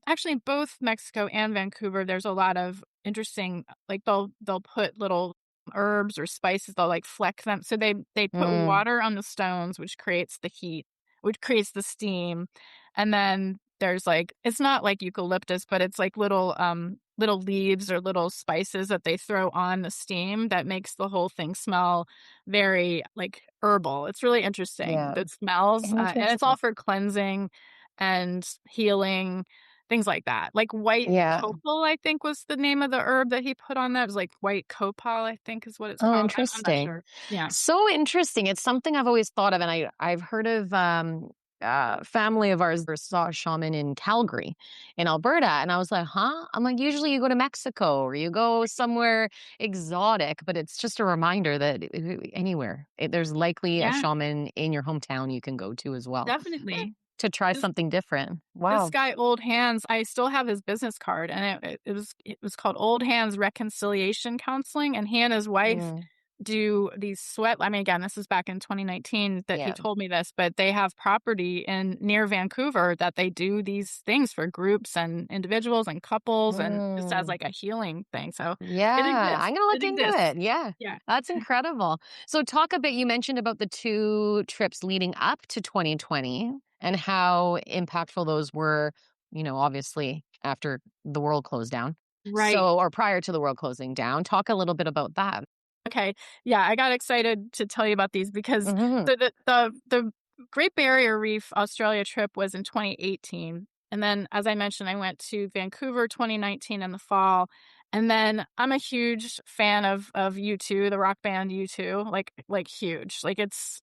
actually both Mexico and Vancouver, there's a lot of interesting, like, they'll put little herbs or spices, they'll, like, fleck them. So they put mm, water on the stones, which creates the heat, which creates the steam, and then there's, like, it's not like eucalyptus, but it's like little leaves or little spices that they throw on the steam that makes the whole thing smell very, like, herbal. It's really interesting, yeah, the smells, and it's all interesting. for cleansing and healing, things like that. Like white Yeah. copal, I think was the name of the herb that he put on that. It was like white copal, I think is what it's Oh, called. I'm not interesting. sure. Yeah. So interesting. It's something I've always thought of, and I've heard of family of ours saw a shaman in Calgary, in Alberta, and I was like, huh? I'm like, usually you go to Mexico or you go somewhere exotic, but it's just a reminder that anywhere there's likely a Yeah, shaman in your hometown you can go to as well definitely. to try This something different. this Wow. guy, Old Hands, I still have his business card, and it was called Old Hands Reconciliation Counseling, and he and his wife, Mm. do these I mean, again, this is back in 2019 that he Yeah. told me this, but they have property in near Vancouver that they do these things for groups and individuals and couples and just as Mm. like a healing thing. So it Yeah, I'm exists. gonna look It into exists. it. Yeah, Yeah. that's incredible. So talk a bit, you mentioned about the 2 trips leading up to 2020 and how impactful those were, obviously after the world closed down. Right. So or prior to the world closing down. Talk a little bit about that. Okay. Yeah, I got excited to tell you about these because Mhm. the Great Barrier Reef Australia trip was in 2018. And then as I mentioned, I went to Vancouver 2019 in the fall. And then I'm a huge fan of U2, the rock band U2, like huge. Like it's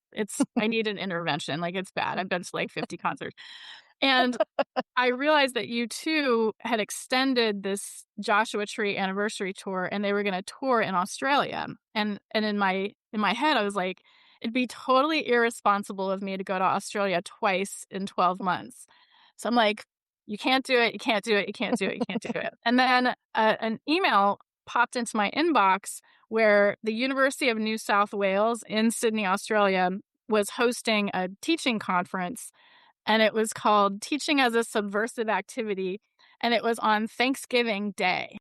I need an intervention. Like it's bad. I've been to like 50 concerts. And I realized that U2 had extended this Joshua Tree anniversary tour, and they were gonna tour in Australia, and in my head, I was like, "It'd be totally irresponsible of me to go to Australia twice in 12 months." So I'm like, "You can't do it, you can't do it, you can't do it, you can't do it." And then, an email popped into my inbox where the University of New South Wales in Sydney, Australia, was hosting a teaching conference and it was called Teaching as a Subversive Activity, and it was on Thanksgiving Day.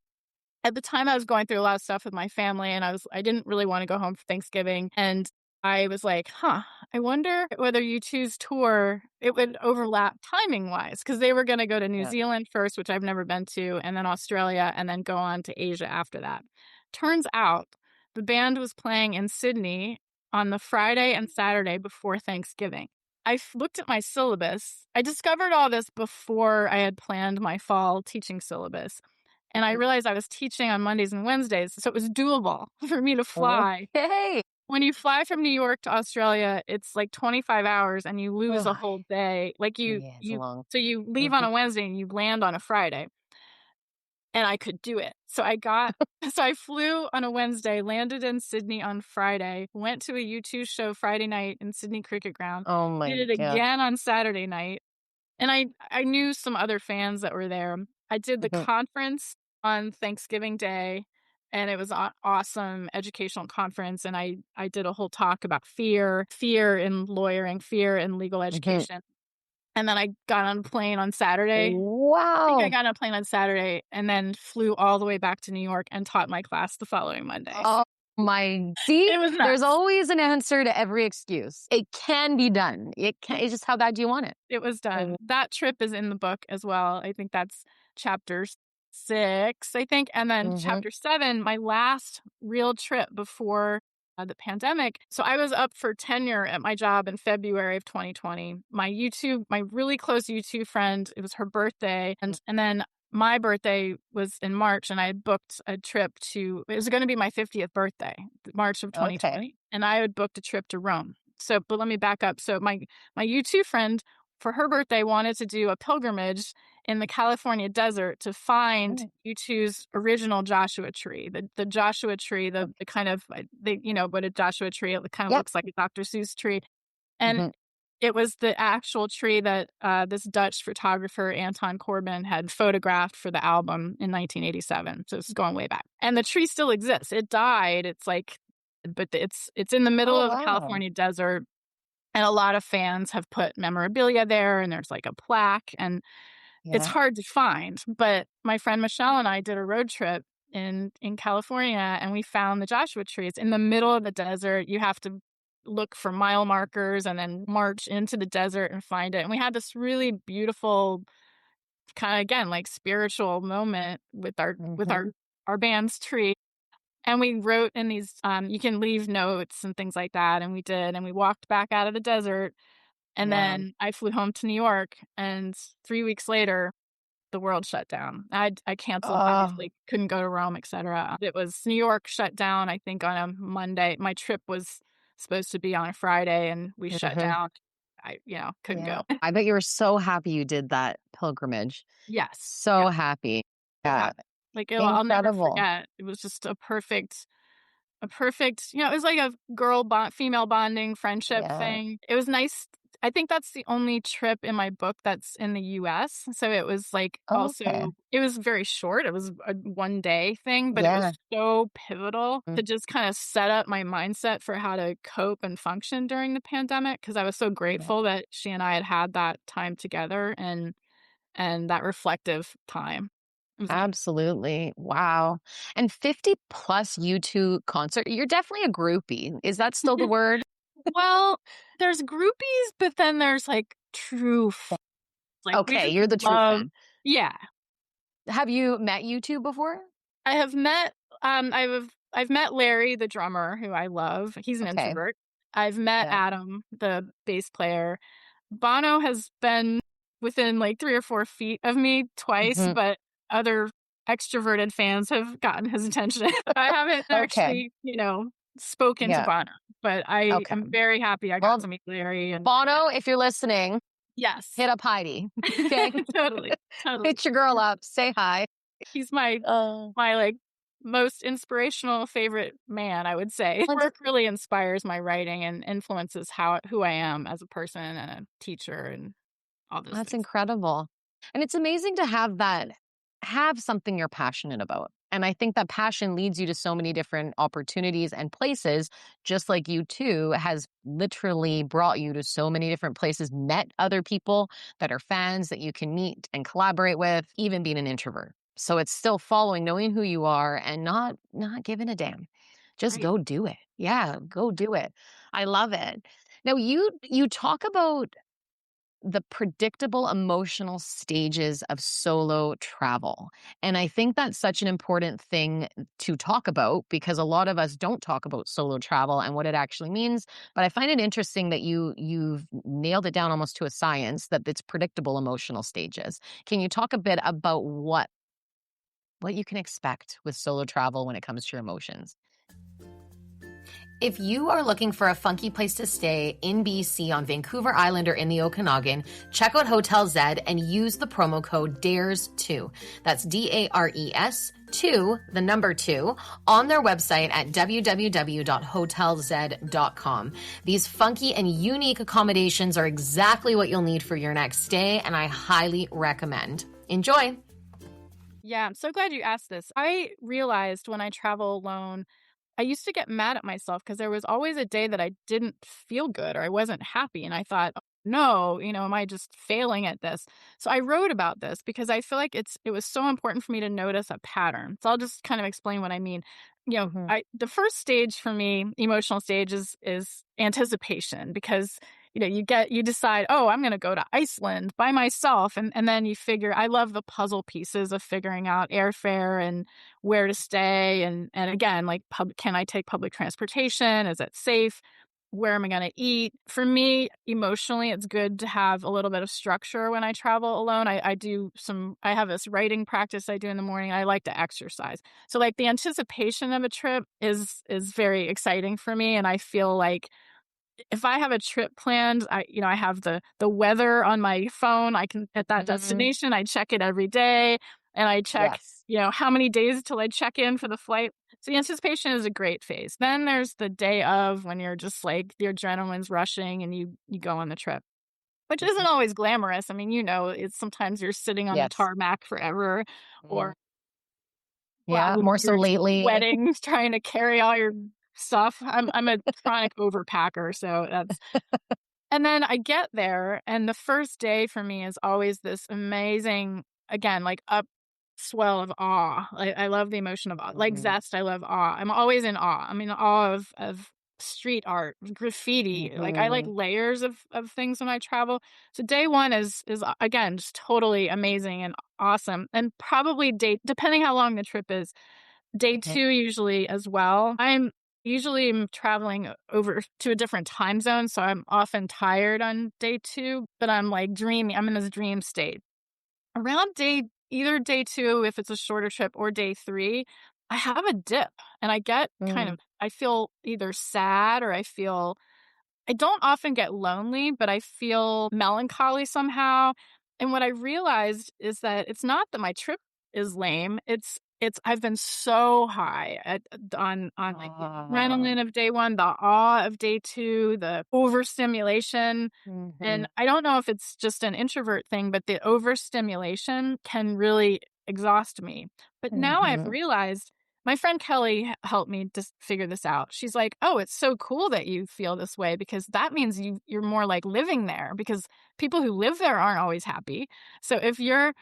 At the time, I was going through a lot of stuff with my family, and I didn't really wanna go home for Thanksgiving, and I was like, "Huh, I wonder whether you choose tour it would overlap timing-wise," because they were gonna go to New Yeah. Zealand first, which I've never been to, and then Australia, and then go on to Asia after that. Turns out, the band was playing in Sydney on the Friday and Saturday before Thanksgiving. Looked at my syllabus. I discovered all this before I had planned my fall teaching syllabus. And I realized I was teaching on Mondays and Wednesdays, so it was doable for me to fly. Okay. When you fly from New York to Australia, it's like 25 hours and you lose a Ugh. whole day. Like Yeah, it's long. you leave on Mhm. a Wednesday and you land on a Friday. And I could do it. So I flew on a Wednesday, landed in Sydney on Friday, went to a U2 show Friday night in Sydney Cricket Ground, Oh did my it god. again on Saturday night, and I knew some other fans that were there. I did the Mhm. conference on Thanksgiving Day, and it was awesome educational conference, and I did a whole talk about fear in lawyering, fear in legal Mhm. education, and then I got on a plane on Saturday. Think I Wow. got on a plane on Saturday and then flew all the way back to New York and taught my class the following Monday. Oh my see, It was there's nuts. always an answer to every excuse. It can be done. It's just how bad do you want it? It was Mhm. done. That trip is in the book as well. I think that's chapter 6, I think, and then Mhm. chapter 7, my last real trip before, the pandemic. So I was up for tenure at my job in February of 2020. My really close U2 friend, it was her birthday, and then my birthday was in March, and I had booked a trip to it was gonna be my 50th birthday, March of Okay. 2020, and I had booked a trip to Rome. But let me back up. So my U2 friend for her birthday wanted to do a pilgrimage in the California desert to find Mm. U2's original Joshua tree. The Joshua tree, Okay. the kind of what a Joshua tree, it kind of Yep. looks like a Dr. Seuss tree. And Mhm. it was the actual tree that this Dutch photographer Anton Corbijn had photographed for the album in 1987. So this is going way back. And the tree still exists. It died. But it's in the middle Oh, of the wow. California desert and a lot of fans have put memorabilia there, and there's, like, a plaque, and it's Yeah. hard to find, but my friend Michelle and I did a road trip in California, and we found the Joshua tree. It's in the middle of the desert. You have to look for mile markers and then march into the desert and find it, and we had this really beautiful kinda, again, like, spiritual moment with Mhm. our band's tree, and we wrote in these, you can leave notes and things like that, and we did, and we walked back out of the desert and Wow. then I flew home to New York, and 3 weeks later, the world shut down. I canceled, Oh. obviously, couldn't go to Rome, etcetera. It was New York shut down, I think, on a Monday. My trip was supposed to be on a Friday, and we shut Mhm. down. Couldn't Yeah. go. I bet you were so happy you did that pilgrimage. Yes. Yeah, So happy. so Yeah. happy. Like, I'll never Incredible. forget. It was just a perfect, it was like a female bonding friendship Yeah. thing. It was nice. I think that's the only trip in my book that's in the US. So it was like Okay. also it was very short. It was a one-day thing, but it was Yeah. so pivotal Mm, to just kind of set up my mindset for how to cope and function during the pandemic because I was so yeah. grateful that she and I had that time together and that reflective time. It was amazing. Absolutely. Wow. And 50 plus U2 concert. You're definitely a groupie. Is that still the word? Well, there's groupies, but then there's like true like we Okay, just you're the true love fan. yeah. Have you met U2 before? I have met, I've met Larry, the drummer, who I love. He's an Okay. introvert. I've met Yeah. Adam, the bass player. Bono has been within, like, 3 or 4 feet of me twice, Mhm. but other extroverted fans have gotten his attention. I haven't Okay. actually, spoken to Yeah. Bono, but I Okay. am very happy I got Well, to meet Larry and Bono, if you're listening, yes. hit up Heidi. Okay. Totally, totally. Hit your girl up. Say hi. He's my Uh, My, like, most inspirational favorite man, I would say. well, Work really inspires my writing and influences who I am as a person and a teacher and all those that's things. incredible. And it's amazing to have something you're passionate about. And I think that passion leads you to so many different opportunities and places, just like you too has literally brought you to so many different places, met other people that are fans that you can meet and collaborate with, even being an introvert. So it's still following, knowing who you are and not giving a damn. Just Right, go do it. Yeah, go do it. I love it. Now you talk about the predictable emotional stages of solo travel. And I think that's such an important thing to talk about because a lot of us don't talk about solo travel and what it actually means. But I find it interesting that you've nailed it down almost to a science that it's predictable emotional stages. Can you talk a bit about what you can expect with solo travel when it comes to your emotions? If you are looking for a funky place to stay in BC on Vancouver Island or in the Okanagan, check out Hotel Z and use the promo code DARES2. That's DARES 2, the number 2, on their website at www.hotelz.com. These funky and unique accommodations are exactly what you'll need for your next stay, and I highly recommend. Enjoy! yeah, I'm so glad you asked this. I realized when I travel alone I used to get mad at myself because there was always a day that I didn't feel good or I wasn't happy. And I thought, "Oh, no, am I just failing at this?" So I wrote about this because I feel like it was so important for me to notice a pattern. So I'll just kind of explain what I mean. Mhm. The first stage for me, emotional stage is anticipation because you decide, oh, I'm gonna go to Iceland by myself. And then you figure I love the puzzle pieces of figuring out airfare and where to stay and again like can I take public transportation, is it safe, where am I going to eat? For me emotionally it's good to have a little bit of structure when I travel alone. I have this writing practice I do in the morning. I like to exercise, so like the anticipation of a trip is very exciting for me, and I feel like if I have a trip planned, I have the weather on my phone. I can at that Mhm. destination, I check it every day and I check, Yes. how many days till I check in for the flight. So the anticipation is a great phase. Then there's the day of when you're just like the adrenaline's rushing and you go on the trip, which Mhm. isn't always glamorous. I mean, it's sometimes you're sitting on the Yes. tarmac forever Mm. or Yeah, wow, more so you're lately. sweating trying to carry all your stuff. I'm a chronic overpacker, so that's and then I get there, and the first day for me is always this amazing, again, like upswell of awe. I love the emotion of awe. Like Mhm. zest, I love awe. I'm always in awe. I'm in awe of street art, graffiti. Like I like Mhm. layers of things when I travel. So day one is again just totally amazing and awesome. And probably depending how long the trip is, day Mhm. 2 usually as well. I'm usually am traveling over to a different time zone, so I'm often tired on day 2, but I'm, like, dreaming. I'm in this dream state. Around either day 2, if it's a shorter trip, or day 3, I have a dip, and I get Mm. I feel either sad or I don't often get lonely, but I feel melancholy somehow, and what I realized is that it's not that my trip is lame, I've been so high on like the Ah. adrenaline of day 1, the awe of day 2, the overstimulation, Mhm. and I don't know if it's just an introvert thing, but the overstimulation can really exhaust me. But now I've Mhm. realized my friend Kelly helped me just figure this out. She's like, "Oh, it's so cool that you feel this way because that means you're more like living there because people who live there aren't always happy. So if you're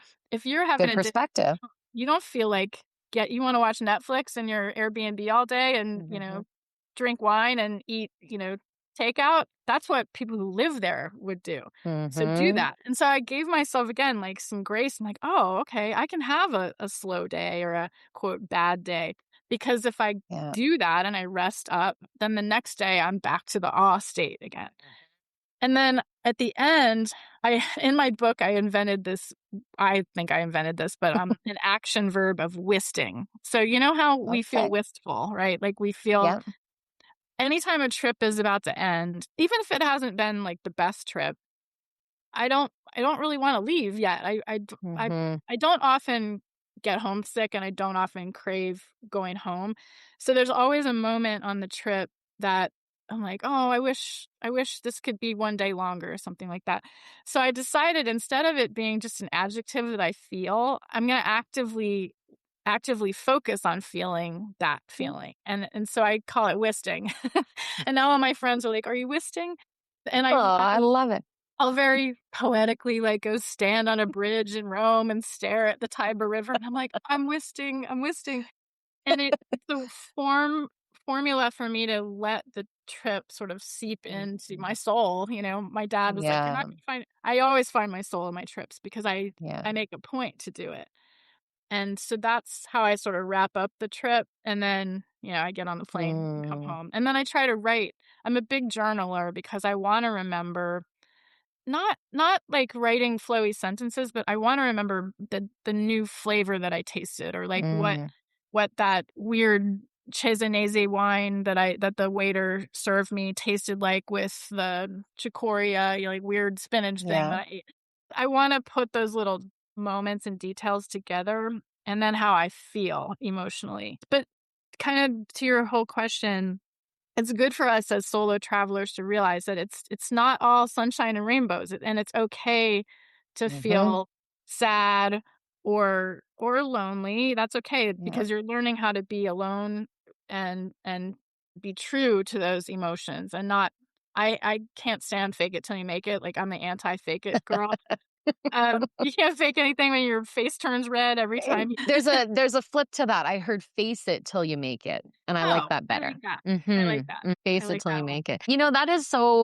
having Good a perspective. you don't feel like you wanna watch Netflix in your Airbnb all day and, Mhm. drink wine and eat, takeout. That's what people who live there would do. So do Mhm. that. And so I gave myself, again, like, some grace. I'm like, "Oh, okay, I can have a slow day or a, quote, bad day." Because if I Yeah. do that and I rest up, then the next day I'm back to the awe state again. And then at the end, I in my book, I think I invented this, but, an action verb of wisting. So, you know how we feel Okay. wistful, right? Like, we feel Yeah. anytime a trip is about to end, even if it hasn't been, like, the best trip, I don't really wanna leave yet. Mhm. I don't often get homesick, and I don't often crave going home. So there's always a moment on the trip that I'm like, "Oh, I wish this could be one day longer," or something like that. So I decided instead of it being just an adjective that I feel, I'm gonna actively focus on feeling that Mm. feeling, and so I call it wisting. And now all my friends are like, "Are you wisting?" And Oh, I love it. I'll very poetically, like, go stand on a bridge in Rome and stare at the Tiber River, and I'm like, I'm wisting." And it's a formula for me to let the trip sort of seep into my Mhm. soul. My dad was like, "You're not Yeah. gonna find." I always find my soul in my trips because Yeah. I make a point to do it. And so that's how I sort of wrap up the trip, and then, I get on the plane and come Mm. home, and then I try to write. I'm a big journaler because I wanna remember not like writing flowy sentences, but I wanna remember the new flavor that I tasted, or like Mm. what that weird Cesanese wine that the waiter served me tasted like with the chicoria, like weird spinach thing Yeah. that I ate. I wanna put those little moments and details together, and then how I feel emotionally. But kind of to your whole question, it's good for us as solo travelers to realize that it's not all sunshine and rainbows, and it's okay to Mhm. feel sad or lonely. That's okay Yeah. because you're learning how to be alone and be true to those emotions and not. I can't stand fake it till you make it. Like, I'm the anti fake it girl. You can't fake anything when your face turns red every time. There's a flip to that. I heard "face it till you make it," and I like Oh, that I better. like that. I like Mhm. that. I Face it like till you that one. make it. That is so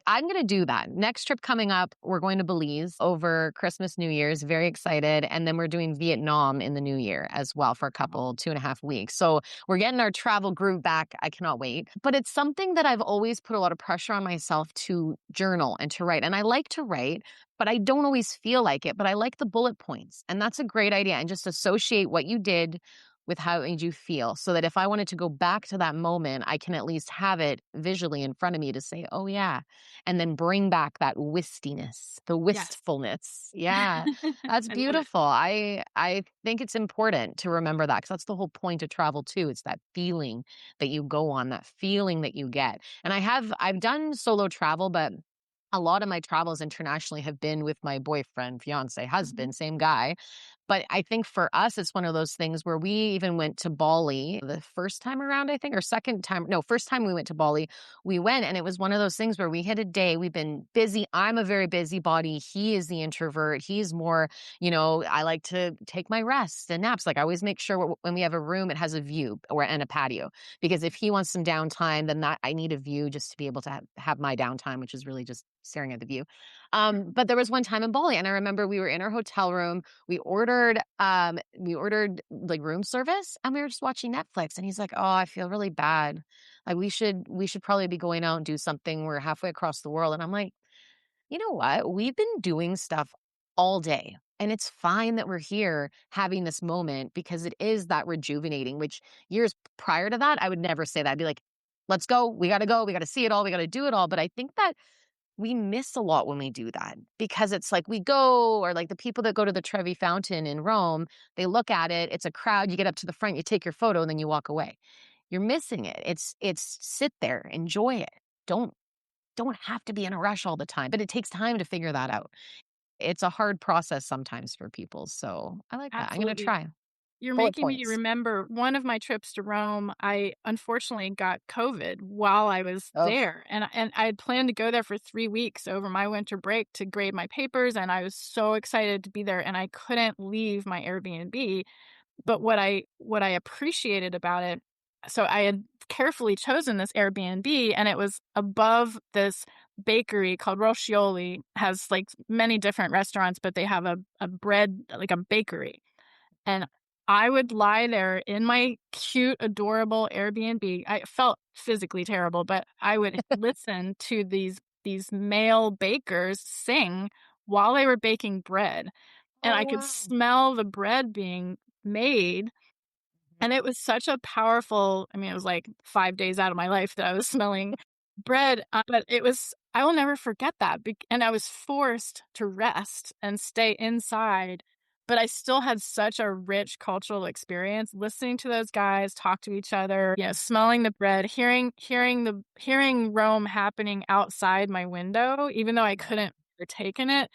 I'm gonna do that. Next trip coming up, we're going to Belize over Christmas, New Year's, very excited, and then we're doing Vietnam in the New Year as well for a couple 2.5 weeks. So, we're getting our travel groove back. I cannot wait. But it's something that I've always put a lot of pressure on myself to journal and to write, and I like to write, but I don't always feel like it, but I like the bullet points. And that's a great idea. And just associate what you did with how it made you feel so that if I wanted to go back to that moment, I can at least have it visually in front of me to say, oh, yeah. And then bring back that wistiness, the Yes. wistfulness. Yeah, that's I love it. beautiful. I think it's important to remember that because that's the whole point of travel too. It's that feeling that you go on, that feeling that you get. And I've done solo travel, but a lot of my travels internationally have been with my boyfriend, fiance, Mhm. husband, same guy. But I think for us, it's one of those things where we even went to Bali the first time around, I think, or second time. No, first time we went to Bali, we went and it was one of those things where we hit a day. We've been busy. I'm a very busybody. He is the introvert. He's more, I like to take my rest and naps. Like I always make sure when we have a room, it has a view or and a patio. Because if he wants some downtime, then that I need a view just to be able to have my downtime, which is really just staring at the view. But there was one time in Bali, and I remember we were in our hotel room. We ordered like room service, and we were just watching Netflix. And he's like, "Oh, I feel really bad. Like we should probably be going out and do something. We're halfway across the world." And I'm like, you know what? We've been doing stuff all day. And it's fine that we're here having this moment because it is that rejuvenating, which years prior to that, I would never say that. I'd be like, let's go. We got to go. We got to see it all. We got to do it all. But I think that we miss a lot when we do that because it's like we go, or like the people that go to the Trevi Fountain in Rome, they look at it, it's a crowd, you get up to the front, you take your photo, and then you walk away. You're missing it. It's sit there, enjoy it. Don't don't have to be in a rush all the time, but it takes time to figure that out. It's a hard process sometimes for people. So I like that. I'm gonna Absolutely. try. You're Bullet making me points. remember one of my trips to Rome. I unfortunately got COVID while I was Oh, there, and I had planned to go there for 3 weeks over my winter break to grade my papers, and I was so excited to be there, and I couldn't leave my Airbnb. But what I appreciated about it, so I had carefully chosen this Airbnb, and it was above this bakery called Roscioli, has, like, many different restaurants, but they have a bread, like a bakery. And I would lie there in my cute, adorable Airbnb. I felt physically terrible, but I would listen to these male bakers sing while they were baking bread, and oh I could wow. smell the bread being made, and it was such a powerful, I mean, it was like 5 days out of my life that I was smelling bread, but it was, I will never forget that, and I was forced to rest and stay inside, but I still had such a rich cultural experience listening to those guys talk to each other, smelling the bread, hearing Rome happening outside my window, even though I couldn't partake in it.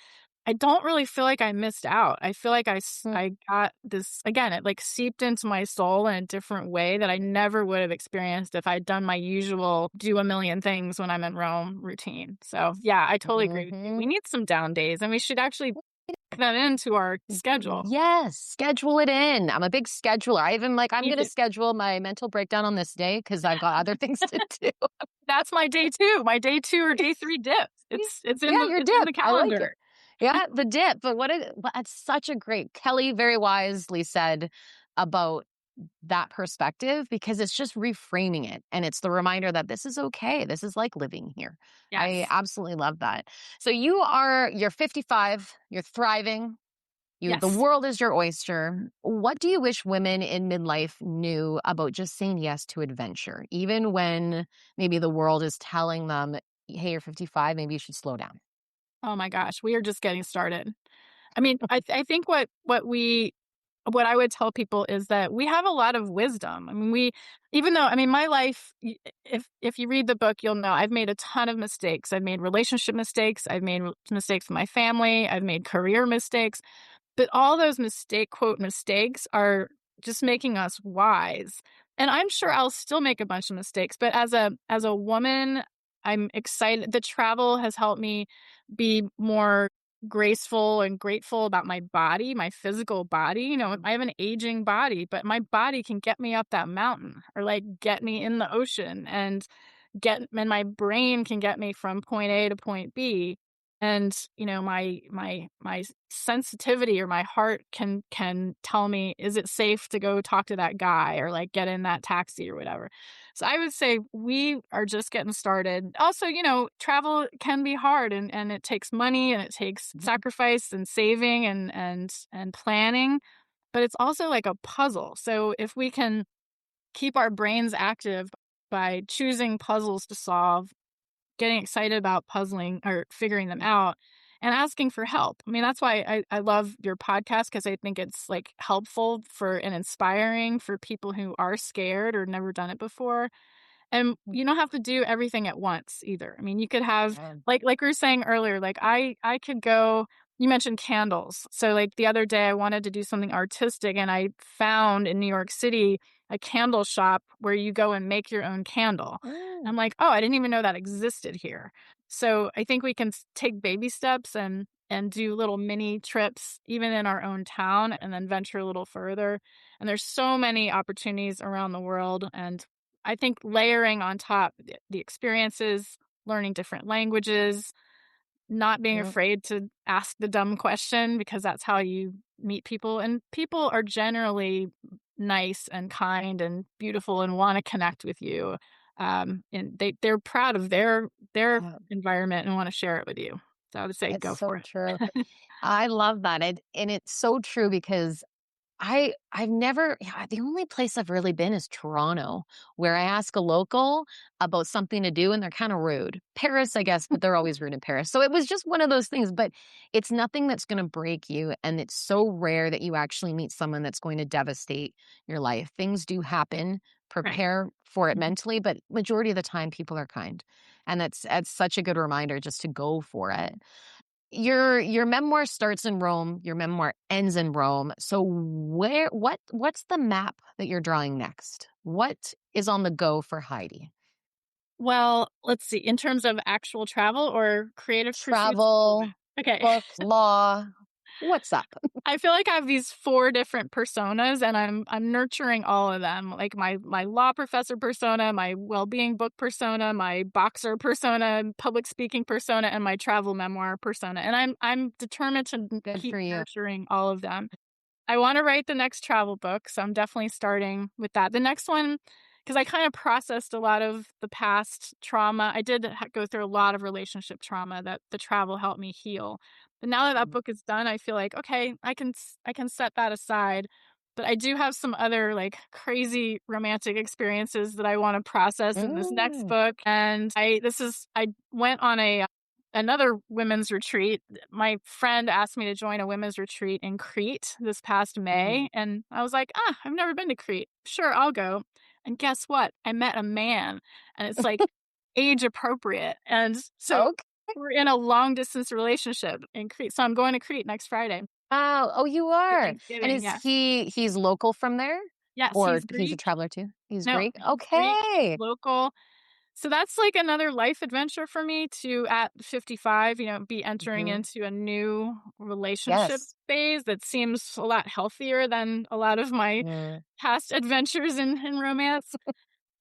I don't really feel like I missed out. I feel like Mm, I got this again, it, like, seeped into my soul in a different way that I never would have experienced if I'd done my usual do a million things when I'm in Rome routine. So, yeah, I totally agree with you. mhm. We need some down days, and we should actually put that into our schedule. Yes, schedule it in. I'm a big scheduler. I even like I'm Me gonna too. schedule my mental breakdown on this day because I've got other things to do. That's my day 2, my day 2 or day 3 dip. Yeah, your It's in dip. the I like it. calendar. Yeah, the dip. But that's such a great Kelly very wisely said about that perspective because it's just reframing it. And it's the reminder that this is okay. This is like living here. I Yes. absolutely love that. So you're 55, you're thriving, the Yes. world is your oyster. What do you wish women in midlife knew about just saying yes to adventure, even when maybe the world is telling them, hey, you're 55, maybe you should slow down? Oh my gosh, we are just getting started. I mean, I think what I would tell people is that we have a lot of wisdom. I mean, we even though, I mean, my life, if you read the book, you'll know I've made a ton of mistakes. I've made relationship mistakes, I've made mistakes with my family, I've made career mistakes, but all those quote mistakes are just making us wise. And I'm sure I'll still make a bunch of mistakes, but as a woman, I'm excited. The travel has helped me be more graceful and grateful about my body, my physical body. I have an aging body, but my body can get me up that mountain or like get me in the ocean and my brain can get me from point A to point B. And my sensitivity or my heart can tell me, is it safe to go talk to that guy or like get in that taxi or whatever. So I would say we are just getting started. Also, travel can be hard, and it takes money and it takes sacrifice and saving and planning, but it's also like a puzzle. So if we can keep our brains active by choosing puzzles to solve, getting excited about puzzling or figuring them out, and asking for help. I mean, that's why I love your podcast because I think it's like helpful for and inspiring for people who are scared or never done it before. And you don't have to do everything at once either. I mean, you could have Um, like we were saying earlier, like I could go, you mentioned candles. So like the other day I wanted to do something artistic and I found in New York City a candle shop where you go and make your own candle. mm, I'm like, "Oh, I didn't even know that existed here." So I think we can take baby steps and do little mini trips even in our own town and then venture a little further. And there's so many opportunities around the world, and I think layering on top the experiences, learning different languages, not being mm, afraid to ask the dumb question because that's how you meet people. And people are generally nice and kind and beautiful and want to connect with you. And they're proud of their yeah, environment and want to share it with you. So I would say it's go for so it. true. I love that. And it's so true because I've never yeah, the only place I've really been is Toronto, where I ask a local about something to do and they're kinda rude. Paris, I guess, but they're always rude in Paris. So it was just one of those things, but it's nothing that's gonna break you, and it's so rare that you actually meet someone that's going to devastate your life. Things do happen, Right. prepare for it mentally, but majority of the time, people are kind, and that's such a good reminder just to go for it. Your memoir starts in Rome, your memoir ends in Rome. So what's the map that you're drawing next? What is on the go for Heidi? Well, let's see, in terms of actual travel or creative pursuits? A little Travel, bit. Okay. book, law, what's up? I feel like I have these 4 different personas, and I'm nurturing all of them, like my law professor persona, my well-being book persona, my boxer persona, public speaking persona, and my travel memoir persona, and I'm determined to Good keep for you. nurturing all of them. I wanna write the next travel book, so I'm definitely starting with that. The next one, because I kind of processed a lot of the past trauma. I did go through a lot of relationship trauma that the travel helped me heal. But now that that book is done, I feel like, okay, I can set that aside. But I do have some other, like, crazy romantic experiences that I wanna process in this next Mm, book, and I went on another women's retreat. My friend asked me to join a women's retreat in Crete this past mm. May, and I was like, "Ah, I've never been to Crete. Sure, I'll go." And guess what? I met a man, and it's, like, age appropriate, and so Okay. we're in a long distance relationship in Crete, so I'm going to Crete next Friday Oh, oh, you for are. And Thanksgiving, is yes. he's local from there? Yes, Or he's he's a Greek. traveler too? He's No, Greek? he's Greek, Okay. local. So that's like another life adventure for me to, at 55, be entering Mhm. into a new relationship Yes. phase that seems a lot healthier than a lot of my Mm. past adventures in romance.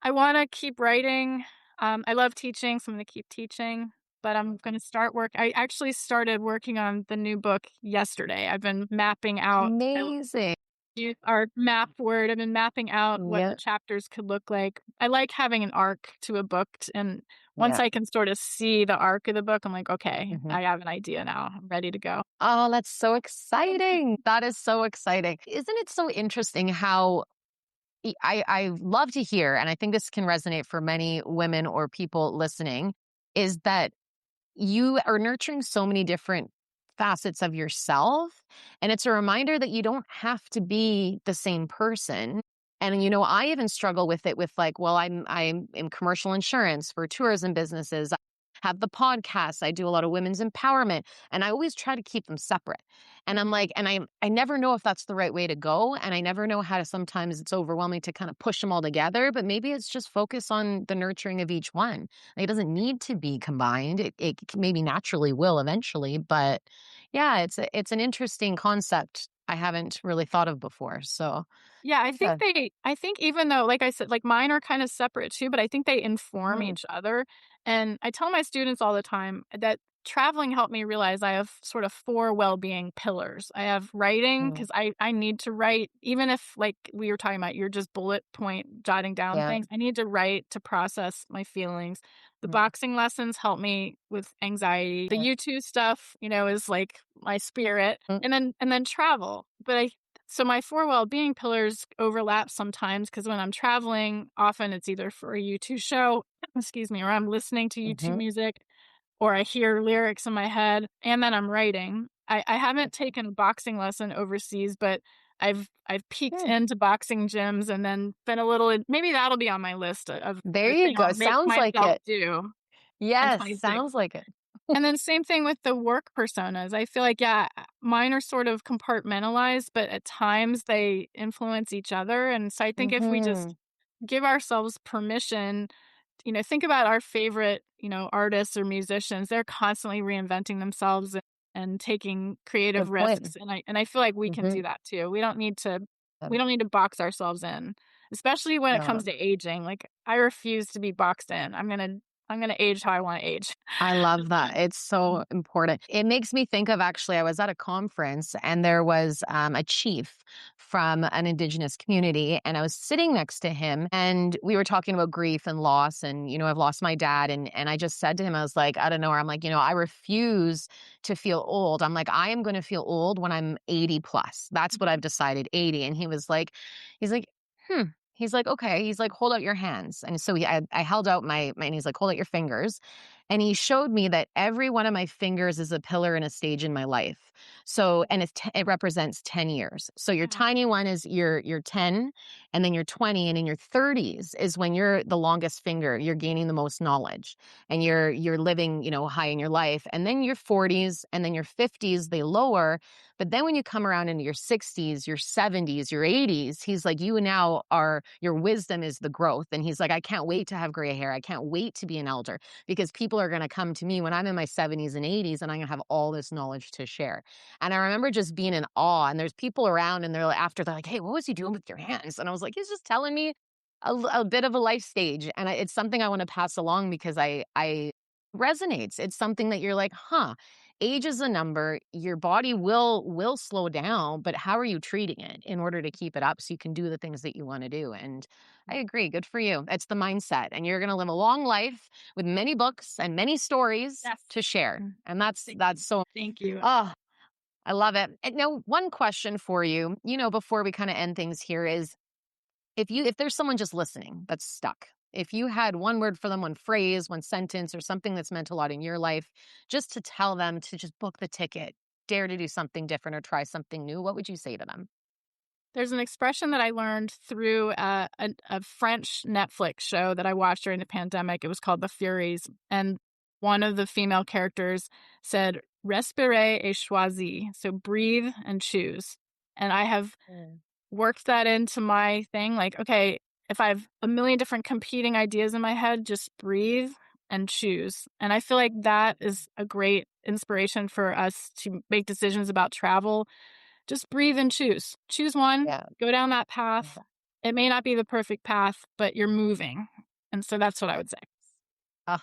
I want to keep writing. I love teaching, so I'm going to keep teaching. But I'm going to start work. I actually started working on the new book yesterday. I've been mapping out. Amazing. Use our map word. I've been mapping out what the Yep. chapters could look like. I like having an arc to a book, and once Yeah. I can sort of see the arc of the book, I'm like, "Okay, Mhm. I have an idea now. I'm ready to go." Oh, that's so exciting. That is so exciting. Isn't it so interesting how I love to hear, and I think this can resonate for many women or people listening, is that you are nurturing so many different facets of yourself. And it's a reminder that you don't have to be the same person. And, I even struggle with it with like, well, I'm in commercial insurance for tourism businesses. I have the podcast. I do a lot of women's empowerment. And I always try to keep them separate. And I'm like, and I never know if that's the right way to go. And I never know how to sometimes it's overwhelming to kind of push them all together. But maybe it's just focus on the nurturing of each one. It doesn't need to be combined. It maybe naturally will eventually, but yeah, it's an interesting concept I haven't really thought of before. So Yeah, yeah. I think even though, like I said, like, mine are kinda separate too, but I think they inform Mm, each other, and I tell my students all the time that traveling helped me realize I have sort of 4 well-being pillars. I have writing mm, because I need to write even if, like we were talking about, you're just bullet point jotting down yeah. things. I need to write to process my feelings. The Mm, boxing lessons help me with anxiety. The yeah. YouTube stuff, is like my spirit, Mm, and then travel. But I so my 4 well-being pillars overlap sometimes because when I'm traveling, often it's either for a YouTube show, excuse me, or I'm listening to YouTube mhm. music, or I hear lyrics in my head, and then I'm writing. I haven't taken a boxing lesson overseas, but I've peeked Good. into boxing gyms and then been a little maybe that'll be on my list of There the you thing go. I'll make Sounds like myself it. do in Yes, 26. sounds like it. And then same thing with the work personas. I feel like, yeah, mine are sort of compartmentalized, but at times they influence each other. And so I think if we just Mhm. give ourselves permission, think about our favorite, artists or musicians. They're constantly reinventing themselves and taking creative Good point. risks. And I feel like we can Mhm. do that too. We Um, don't need to box ourselves in, especially when it comes no. to aging. Like I refuse to be boxed in. I'm gonna I'm going to age how I want to age. I love that. It's so important. It makes me think of actually, I was at a conference and there was a chief from an indigenous community, and I was sitting next to him and we were talking about grief and loss. And, I've lost my dad. And I just said to him, I was like, out of nowhere, I'm like, I refuse to feel old. I'm like, I am going to feel old when I'm 80 plus. That's what I've decided, 80. And he's like, hmm. He's like, okay. He's like, hold out your hands. And so I held out and he's like, hold out your fingers. And he showed me that every one of my fingers is a pillar and a stage in my life. So, and it represents 10 years. So your Wow. tiny one is your 10, and then your 20, and in your 30s is when you're the longest finger, you're gaining the most knowledge, and you're living, high in your life. And then your 40s and then your 50s, they lower. But then when you come around into your 60s, your 70s, your 80s, he's like, your wisdom is the growth. And he's like, I can't wait to have gray hair. I can't wait to be an elder, because people are going to come to me when I'm in my 70s and 80s, and I'm going to have all this knowledge to share. And I remember just being in awe, and there's people around, and they're like, hey, what was he doing with your hands? And I was like, he's just telling me a bit of a life stage. And it's something I want to pass along because I resonates. It's something that you're like, age is a number. Your body will slow down, but how are you treating it in order to keep it up so you can do the things that you want to do? And I agree. Good for you. It's the mindset. And you're going to live a long life with many books and many stories Yes. to share. And that's so, Thank you. oh, I love it. And now, one question for you, before we kind of end things here is, if there's someone just listening that's stuck, if you had one word for them, one phrase, one sentence, or something that's meant a lot in your life, just to tell them to just book the ticket, dare to do something different or try something new, what would you say to them? There's an expression that I learned through a French Netflix show that I watched during the pandemic. It was called The Furies. And one of the female characters said, respirer et choisir. So breathe and choose. And I have worked that into my thing. Like, okay, if I have a million different competing ideas in my head, just breathe and choose. And I feel like that is a great inspiration for us to make decisions about travel. Just breathe and choose. Choose one, Yeah. go down that path. It may not be the perfect path, but you're moving. And so that's what I would say. Oh,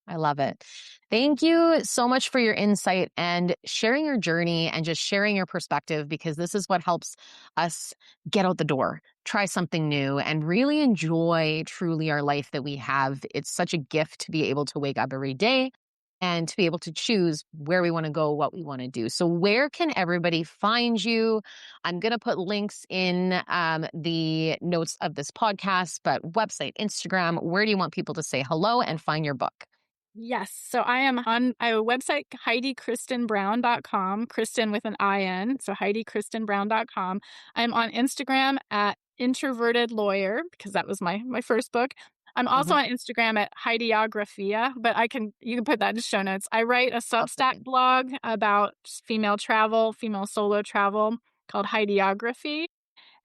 I love it. Thank you so much for your insight and sharing your journey and just sharing your perspective, because this is what helps us get out the door, try something new, and really enjoy truly our life that we have. It's such a gift to be able to wake up every day and to be able to choose where we want to go, what we want to do. So where can everybody find you? I'm going to put links in the notes of this podcast, but website, Instagram, where do you want people to say hello and find your book? Yes. So I have a website, HeidiKristinBrown.com, Kristen with an I-N. So HeidiKristinBrown.com. I'm on Instagram at Introverted Lawyer, because that was my first book. I'm also on Instagram at Heidiografia, but you can put that in the show notes. I write a Substack blog about female travel, female solo travel, called Heidiography.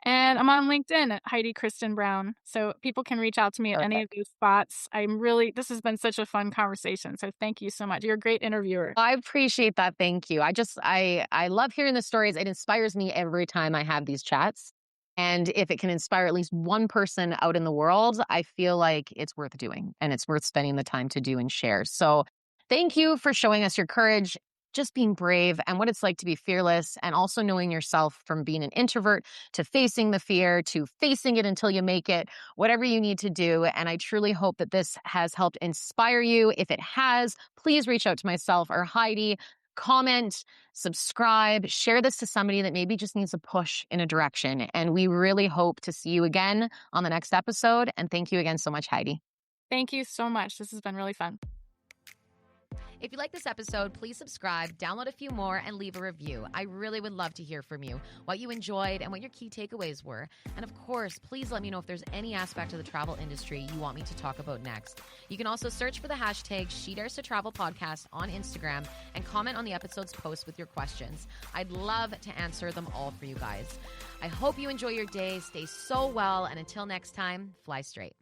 And I'm on LinkedIn at Heidi Kristin Brown. So people can reach out to me at any of those spots. This has been such a fun conversation. So thank you so much. You're a great interviewer. I appreciate that. Thank you. I love hearing the stories. It inspires me every time I have these chats. And if it can inspire at least one person out in the world, I feel like it's worth doing, and it's worth spending the time to do and share. So thank you for showing us your courage, just being brave, and what it's like to be fearless, and also knowing yourself, from being an introvert to facing the fear to facing it until you make it, whatever you need to do. And I truly hope that this has helped inspire you. If it has, please reach out to myself or Heidi. Comment, subscribe, share this to somebody that maybe just needs a push in a direction. And we really hope to see you again on the next episode. And thank you again so much, Heidi. Thank you so much. This has been really fun. If you like this episode, please subscribe, download a few more, and leave a review. I really would love to hear from you, what you enjoyed and what your key takeaways were. And of course, please let me know if there's any aspect of the travel industry you want me to talk about next. You can also search for the hashtag She Dares to Travel Podcast on Instagram and comment on the episode's post with your questions. I'd love to answer them all for you guys. I hope you enjoy your day, stay so well, and until next time, fly straight.